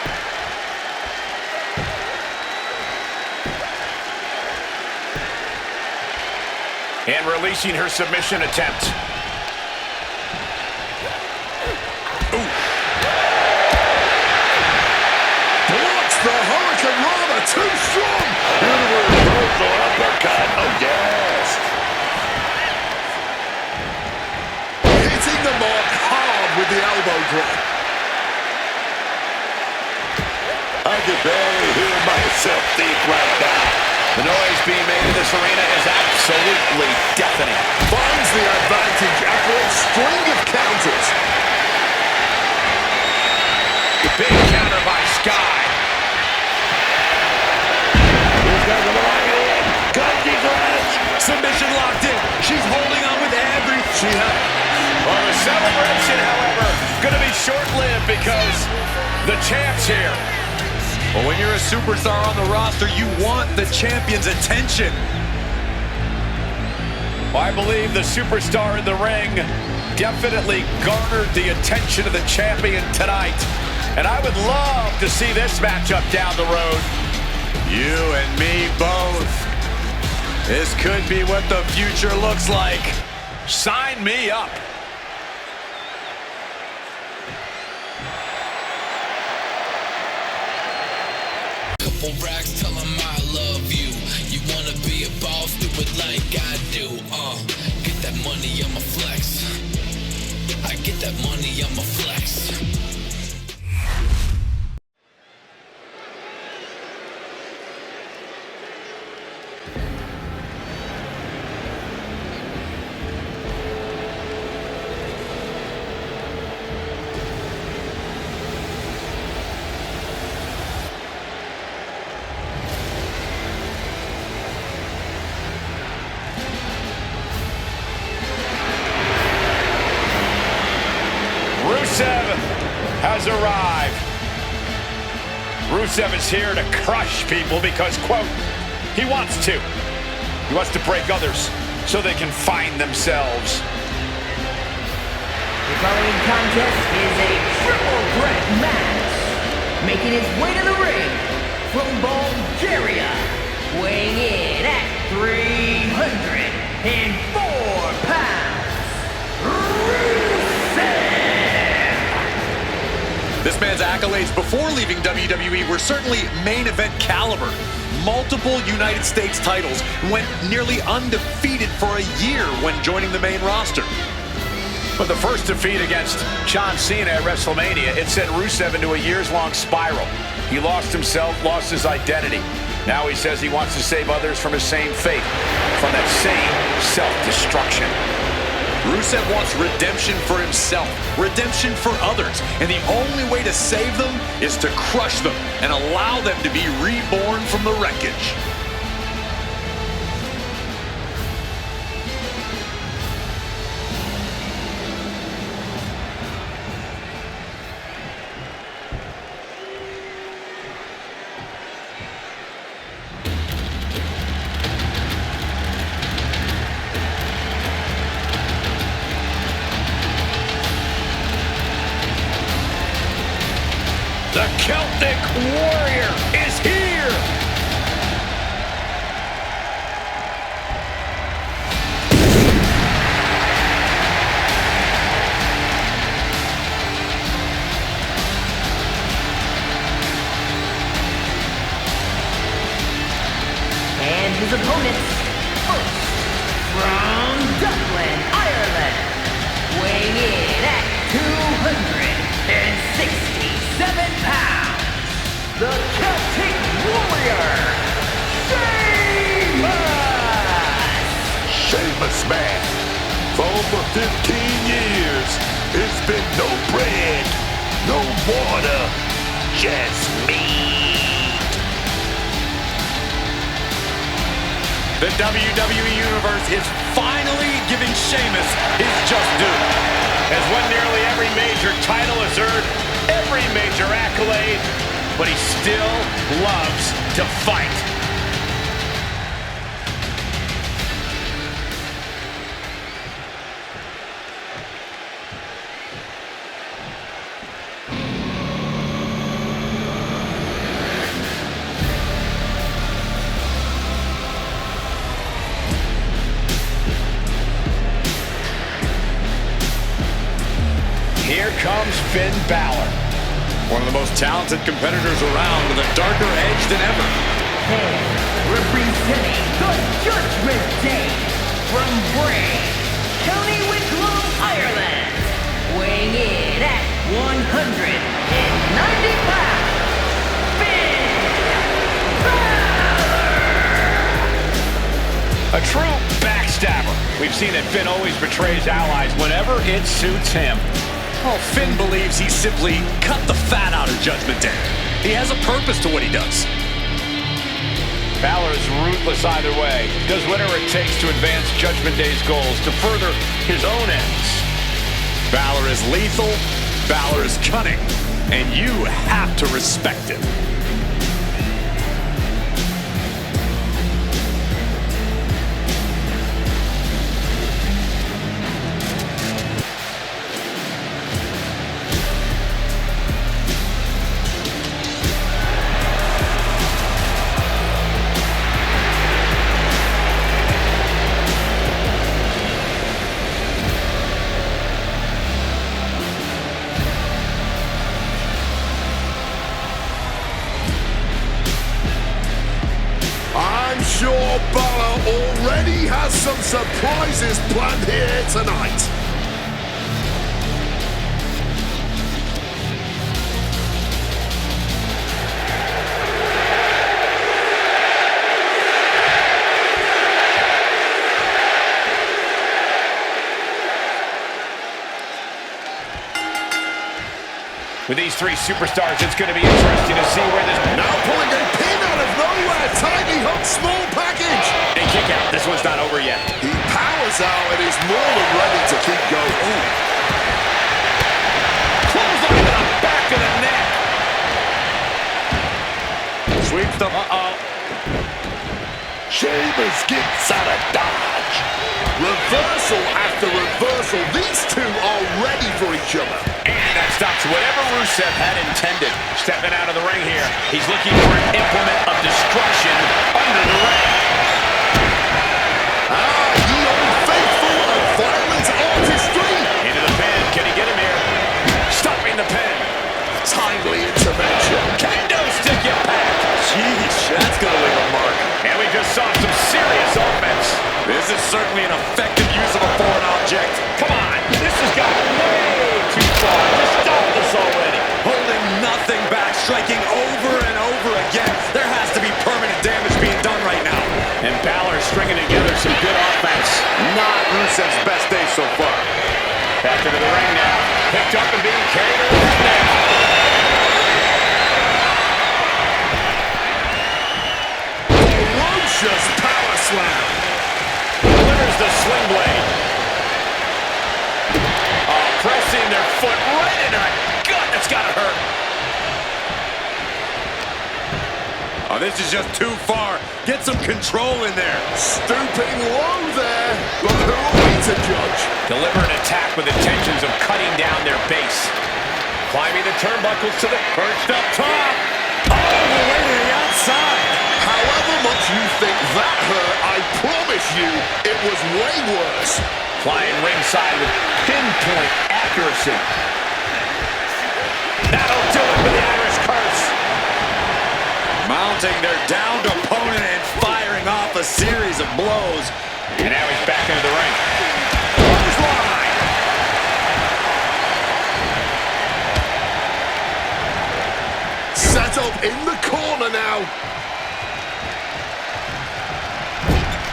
Speaker 3: And releasing her submission attempt.
Speaker 6: Blocks the Hurricane Rana. Too strong.
Speaker 5: Beautiful uppercut. Oh, yes.
Speaker 6: Hitting the mark hard with the elbow drop.
Speaker 5: I can barely hear myself think right now.
Speaker 3: The noise being made in this arena is absolutely deafening.
Speaker 6: Finds the advantage after a string of counters.
Speaker 3: Big counter by Sky.
Speaker 5: He's got the lock it in. Kabuki clutch.
Speaker 4: Submission locked in. She's holding on with everything she has.
Speaker 3: Well, the celebration, however, going to be short-lived because the champ's here.
Speaker 4: Well, when you're a superstar on the roster, you want the champion's attention.
Speaker 3: Well, I believe the superstar in the ring definitely garnered the attention of the champion tonight. And I would love to see this matchup down the road.
Speaker 4: You and me both. This could be what the future looks like.
Speaker 3: Sign me up.
Speaker 1: Couple racks, tell 'em I love you. You wanna be a boss, do it like I do. Get that money, I'ma flex. I get that money, I'ma flex.
Speaker 3: Rusev has arrived. Rusev is here to crush people because, quote, he wants to. He wants to break others so they can find themselves.
Speaker 2: The following contest is a triple threat match. Making his way to the ring from Bulgaria, weighing in at 304 pounds, Rusev.
Speaker 4: This man's accolades before leaving WWE were certainly main event caliber. Multiple United States titles, went nearly undefeated for a year when joining the main roster.
Speaker 3: With the first defeat against John Cena at WrestleMania, it sent Rusev into a years-long spiral. He lost himself, lost his identity. Now he says he wants to save others from his same fate, from that same self-destruction.
Speaker 4: Rusev wants redemption for himself, redemption for others, and the only way to save them is to crush them and allow them to be reborn from the wreckage.
Speaker 3: The Celtic Warrior is here!
Speaker 2: And his opponents, first, from Dublin, Ireland, weighing in at 267 pounds, the Celtic Warrior, Sheamus!
Speaker 5: Sheamus, man. For over 15 years, it's been no bread, no water, just meat.
Speaker 4: The WWE Universe is finally giving Sheamus his just due.
Speaker 3: Has won nearly every major title, has earned every major accolade, but he still loves to fight. Here comes Finn Balor.
Speaker 4: One of the most talented competitors around with a darker edge than ever.
Speaker 2: And representing the Judgment Day from Bray, County Wicklow, Ireland, weighing in at 190 pounds, Finn Balor!
Speaker 3: A true backstabber. We've seen that Finn always betrays allies whenever it suits him.
Speaker 4: Oh, Finn believes he simply cut the fat out of Judgment Day. He has a purpose to what he does.
Speaker 3: Balor is ruthless either way. Does whatever it takes to advance Judgment Day's goals, to further his own ends.
Speaker 4: Balor is lethal, Balor is cunning, and you have to respect it.
Speaker 6: Sure, Balor already has some surprises planned here tonight.
Speaker 3: With these three superstars, it's going to be interesting to see where this...
Speaker 6: Now pulling a pin out of nowhere, tightly hooked small package.
Speaker 3: A kick out. This one's not over yet.
Speaker 6: He powers out and is more than ready to keep going. Ooh.
Speaker 3: Clothesline to the back of the neck.
Speaker 4: Sweeps them.
Speaker 5: Sheamus gets out of dodge.
Speaker 6: Reversal after reversal. These two are ready for each other.
Speaker 3: And that stops whatever Rusev had intended. Stepping out of the ring here. He's looking for an implement of destruction under the ring.
Speaker 6: The old faithful of violent artistry.
Speaker 3: Into the pin. Can he get him here? Stopping the pin.
Speaker 6: Timely intervention.
Speaker 3: Kendo stick impact.
Speaker 4: Jeez, that's going to leave a mark.
Speaker 3: And we just saw some serious offense.
Speaker 4: This is certainly an effective use of a foreign object.
Speaker 3: Come on. This is has got way too far. Just stop this already.
Speaker 4: Holding nothing back, striking over and over again. There has to be permanent damage being done right now.
Speaker 3: And Balor stringing together some good offense.
Speaker 4: Not Rusev's best day so far.
Speaker 3: Back into the ring now. Picked up and being carried away now.
Speaker 6: Ferocious power slam.
Speaker 3: Delivers the sling blade. Pressing their foot right into the gut. That's gotta hurt.
Speaker 4: Oh, this is just too far. Get some control in there.
Speaker 6: Stooping low there. But who are we to judge?
Speaker 3: Deliver an attack with intentions of cutting down their base. Climbing the turnbuckles to the perched up top.
Speaker 4: All the way to the outside.
Speaker 6: However much you think that hurt, I promise you it was way worse.
Speaker 3: Flying ringside with pinpoint accuracy. That'll do it for the Irish Curse.
Speaker 4: Mounting their downed opponent and firing off a series of blows.
Speaker 3: And now he's back into the ring. Clothesline.
Speaker 6: Set up in the corner now.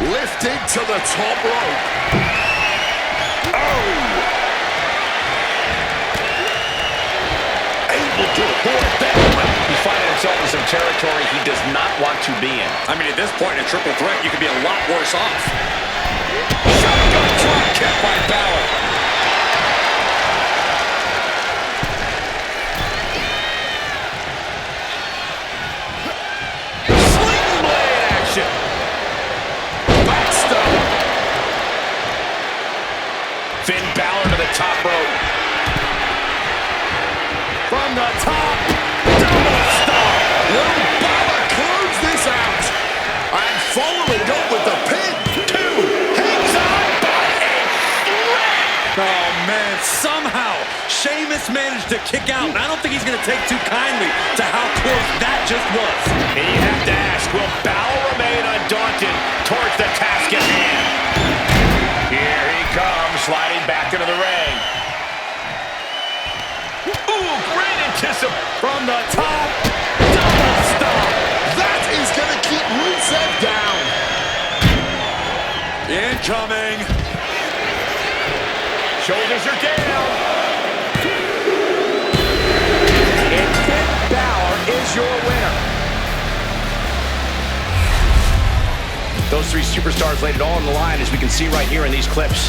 Speaker 6: Lifted to the top rope.
Speaker 5: Able to avoid that.
Speaker 3: He's finding himself in some territory he does not want to be in.
Speaker 4: I mean, at this point in a triple threat, you could be a lot worse off.
Speaker 3: Shotgun drop kick by Balor. Sling blade action.
Speaker 6: Backstab.
Speaker 3: Finn Balor to the top rope. From the top. Double stomp.
Speaker 6: Will Balor close this out? And following up with the pin.
Speaker 3: Two. Hangs on by a thread.
Speaker 4: Oh, man, somehow Sheamus managed to kick out, and I don't think he's going to take too kindly to how close that just was.
Speaker 3: And you have to ask, will Balor remain undaunted towards the task at hand? Here he comes, sliding back into the ring. Ooh, great anticipation from the top. Double stomp.
Speaker 6: That is going to keep Rusev down.
Speaker 4: Incoming.
Speaker 3: Shoulders are down. And Finn Balor is your winner. Those three superstars laid it all on the line, as we can see right here in these clips.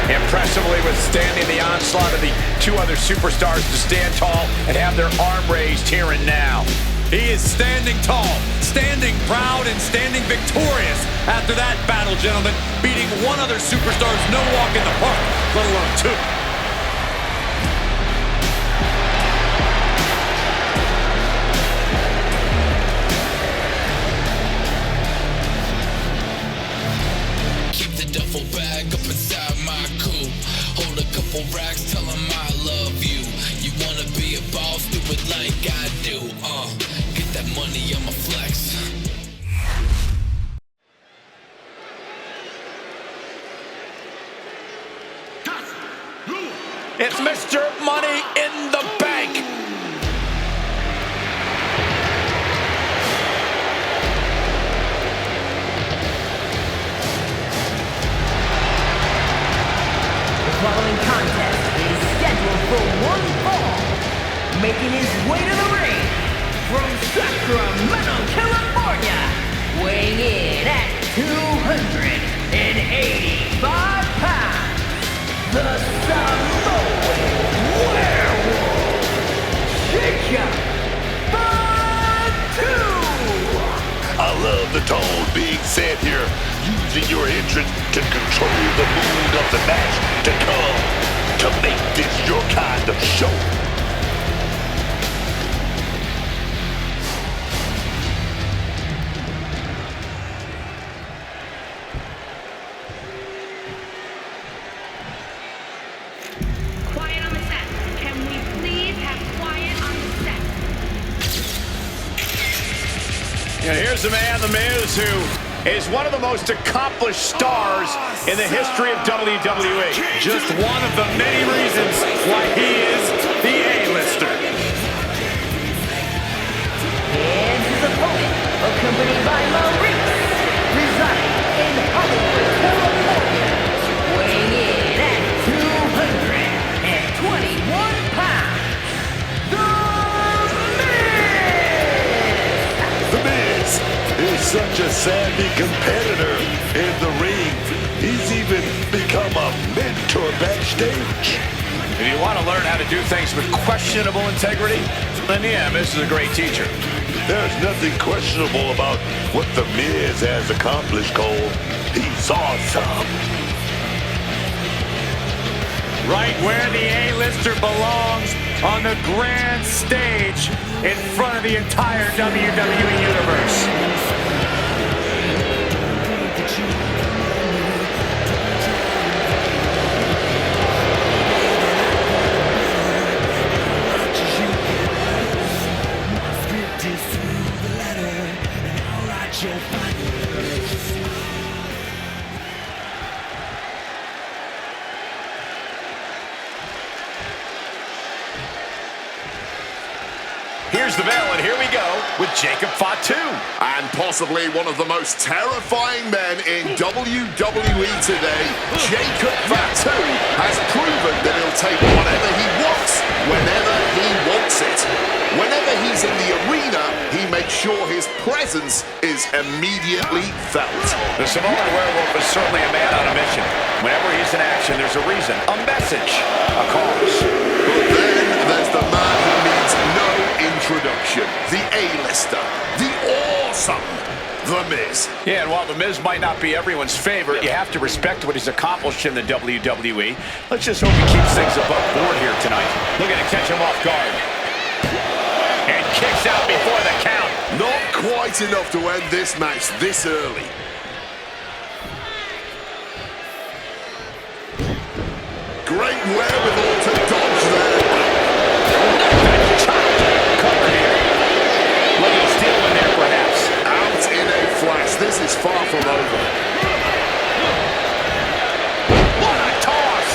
Speaker 3: Impressively withstanding the onslaught of the two other superstars to stand tall and have their arm raised here and now.
Speaker 4: He is standing tall, standing proud, and standing victorious after that battle, gentlemen. Beating one other superstar's no walk in the park, let alone two.
Speaker 1: Keep the duffel bag up inside my coupe. Hold a couple racks, tell 'em I love you. You wanna be a boss, do it like I do. Get that money, I'ma flex.
Speaker 3: It's Mr. Money in the Bank.
Speaker 2: The following contest is scheduled for one fall. Making his way to the ring from Sacramento, California, weighing in at 285 pounds, the Samoan Werewolf, Fatu.
Speaker 5: I love get here using your entrance to control the mood of the match to come, to make this your kind of show.
Speaker 7: Quiet on the set. Can we please have quiet on the set?
Speaker 3: Yeah, here's a man, The Miz, who is one of the most accomplished stars in the history of WWE. Just one of the many reasons why he is the A-lister.
Speaker 2: And his opponent, accompanied by Maurice, residing in Hollywood, California, weighing in at 221 pounds,
Speaker 5: The Miz is such a savvy competitor in the ring. He's even become a mentor backstage.
Speaker 3: If you want to learn how to do things with questionable integrity, then yeah, Miz is a great teacher.
Speaker 5: There's nothing questionable about what The Miz has accomplished, Cole. He's awesome.
Speaker 3: Right where the A-lister belongs, on the grand stage in front of the entire WWE Universe. Here's the bell, and here we go with Jacob Fatu.
Speaker 6: And possibly one of the most terrifying men in WWE today, Jacob Fatu has proven that he'll take whatever he wants, whenever he wants it. Whenever he's in the arena, he makes sure his presence is immediately felt.
Speaker 3: The Samoan werewolf is certainly a man on a mission. Whenever he's in action, there's a reason, a message, a cause.
Speaker 6: But then there's the man who needs no introduction, the A-lister, the awesome The Miz.
Speaker 3: Yeah, and while The Miz might not be everyone's favorite, you have to respect what he's accomplished in the WWE. Let's just hope he keeps things above board here tonight. Looking to catch him off guard. And kicks out before the count.
Speaker 6: Not quite enough to end this match this early. Great wherewithal to dodge there.
Speaker 3: Cover here. Looking to steal one there, perhaps.
Speaker 6: Out in a flash. This is far from over.
Speaker 3: What a toss!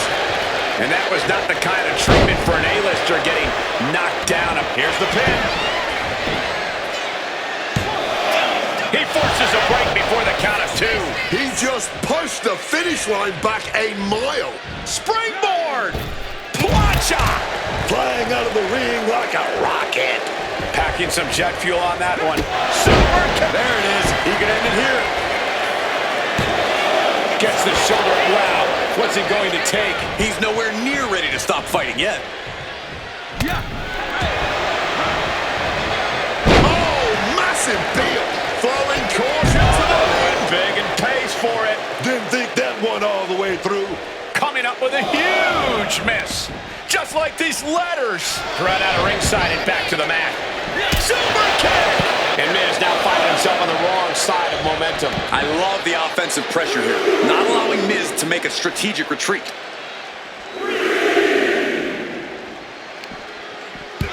Speaker 3: And that was not the kind of treatment for an A-lister getting knocked down. Here's the pin. He forces a break before the count of two.
Speaker 6: He just pushed the finish line back a mile.
Speaker 3: Springboard! Plancha!
Speaker 5: Flying out of the ring like a rocket.
Speaker 3: Packing some jet fuel on that one. Super kick. There it is. He can end it here. Gets the shoulder. Wow. What's it going to take?
Speaker 4: He's nowhere near ready to stop fighting yet.
Speaker 6: Oh, massive deal. Throwing caution to the wind.
Speaker 3: Big and pays for it.
Speaker 5: Didn't think that one all the way through.
Speaker 3: Coming up with a huge miss. Just like these letters. Right out of ringside and back to the mat. Super kick! And Miz now finding himself on the wrong side of momentum.
Speaker 4: I love the offensive pressure here, not allowing Miz to make a strategic retreat.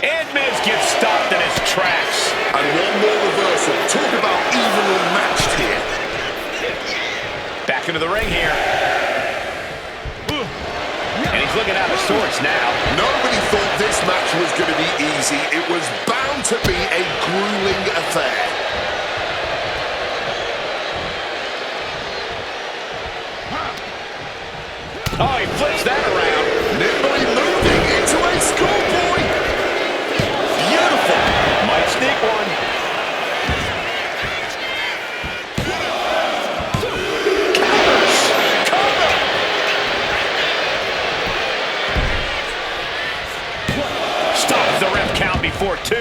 Speaker 3: And Miz gets stopped in his tracks.
Speaker 6: And one more reversal. Talk about evenly matched here.
Speaker 3: Back into the ring here. And he's looking out of sorts now.
Speaker 6: Nobody thought this match was going to be easy. It was bound to be a grueling affair.
Speaker 3: Oh, he flips that around.
Speaker 6: Nimbly moving into a schoolboy.
Speaker 3: Beautiful. Might sneak one. Counters. Cover. Stops the ref count before 2.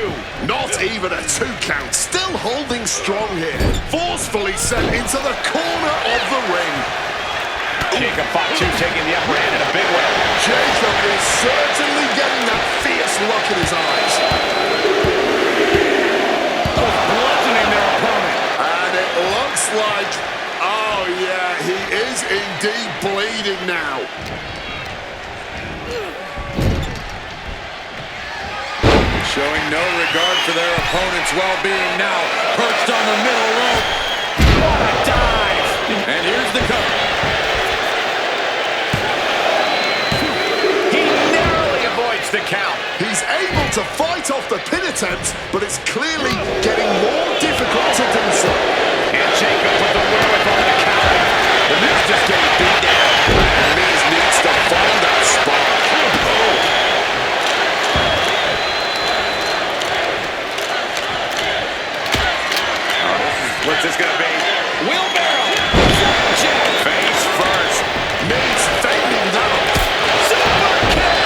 Speaker 6: Not even a 2 count. Still holding strong here. Forcefully sent into the corner of the ring.
Speaker 3: Jacob Fatu taking the upper hand in a big way.
Speaker 6: Jacob is certainly getting that fierce look in his eyes.
Speaker 3: Just bludgeoning their opponent.
Speaker 6: And it looks like, oh yeah, he is indeed bleeding now.
Speaker 4: Showing no regard for their opponent's well-being now. Perched on the middle rope.
Speaker 3: What a dive.
Speaker 4: And here's the cover.
Speaker 3: He narrowly avoids the count.
Speaker 6: He's able to fight off the pin attempts, but it's clearly getting more difficult to do so.
Speaker 3: And Jacob with the wherewithal to counter. The Miz just getting beat down.
Speaker 6: And Miz needs to find that spot.
Speaker 3: What's this gonna be?
Speaker 4: Wheelbarrow.
Speaker 3: Face first.
Speaker 6: Miz fading down.
Speaker 3: Super kick.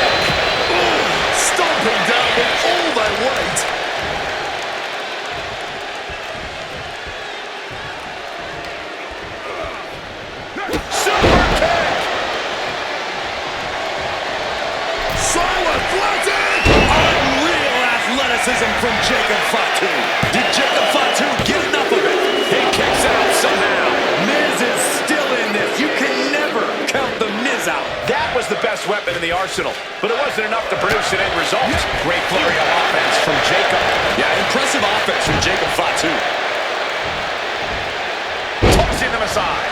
Speaker 6: Stomping down with all their weight.
Speaker 3: Super kick.
Speaker 6: So athletic.
Speaker 4: Unreal athleticism from Jacob Fatu. Did Jacob Fatu get enough of it?
Speaker 3: He kicks out somehow.
Speaker 4: Miz is still in this. You can never count the Miz out.
Speaker 3: That was the best weapon in the arsenal, but it wasn't enough to produce an end result. Great flurry of offense from Jacob.
Speaker 4: Yeah, impressive offense from Jacob Fatu.
Speaker 3: Tossing them aside.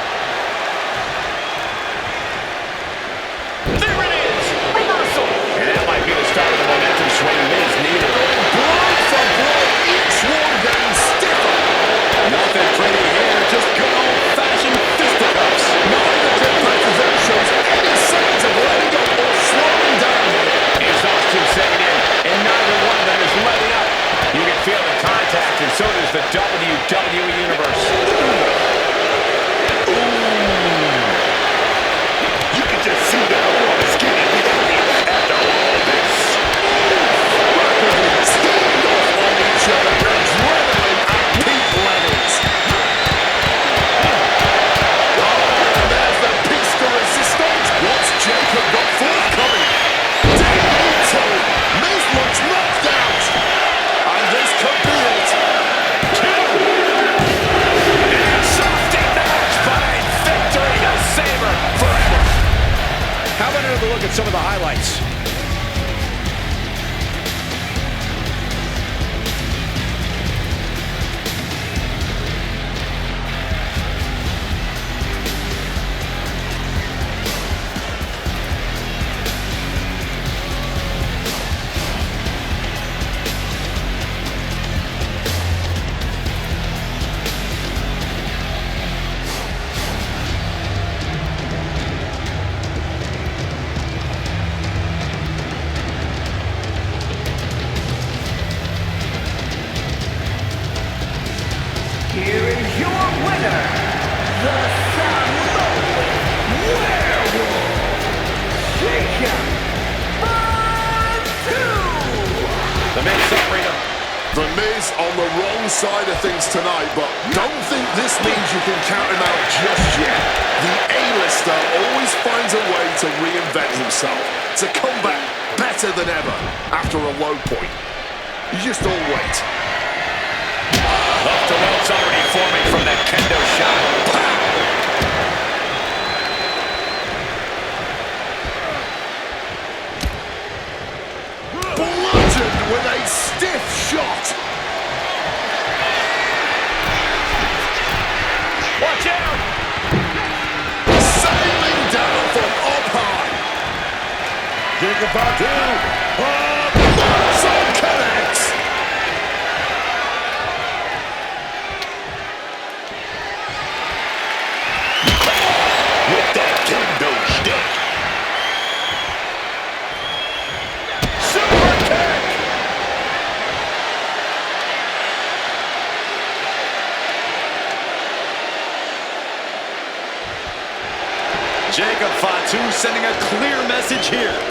Speaker 3: There it is. Reversal. And that might be the start of the momentum swing Miz needed.
Speaker 6: Blow for blow, each one getting stiffer.
Speaker 4: Nothing pretty here, just good old-fashioned fisticuffs.
Speaker 6: Neither competitor shows any signs of letting up or slowing down here.
Speaker 3: Exhaustion setting in, and neither one of them is letting up. You can feel the contact, and so does the WWE Universe.
Speaker 5: You can just see that one is getting hit after all this.
Speaker 6: Rapidly tearing off on each other, adrenaline at peak levels. Oh, there's the piece de resistance. What's Jacob got forthcoming? DDT. Miz looks knocked out. And this could be it.
Speaker 3: Exhausting match, but a victory to savor forever.
Speaker 4: How about another look at some of the highlights?
Speaker 2: Here is your winner, the Samoan Werewolf, Jacob Fatu.
Speaker 3: The Miz suffering.
Speaker 6: The Miz on the wrong side of things tonight, but don't think this means you can count him out just yet. The A-lister always finds a way to reinvent himself, to come back better than ever after a low point. You just all wait.
Speaker 3: Left to welts already forming from that kendo shot.
Speaker 6: Bludgeoned with a stiff shot.
Speaker 3: Watch out!
Speaker 6: Sailing down from up high.
Speaker 5: Jacob Fatu.
Speaker 6: Lanza connects.
Speaker 5: With that kendo stick.
Speaker 3: Super kick!
Speaker 4: Jacob Fatu sending a clear message here.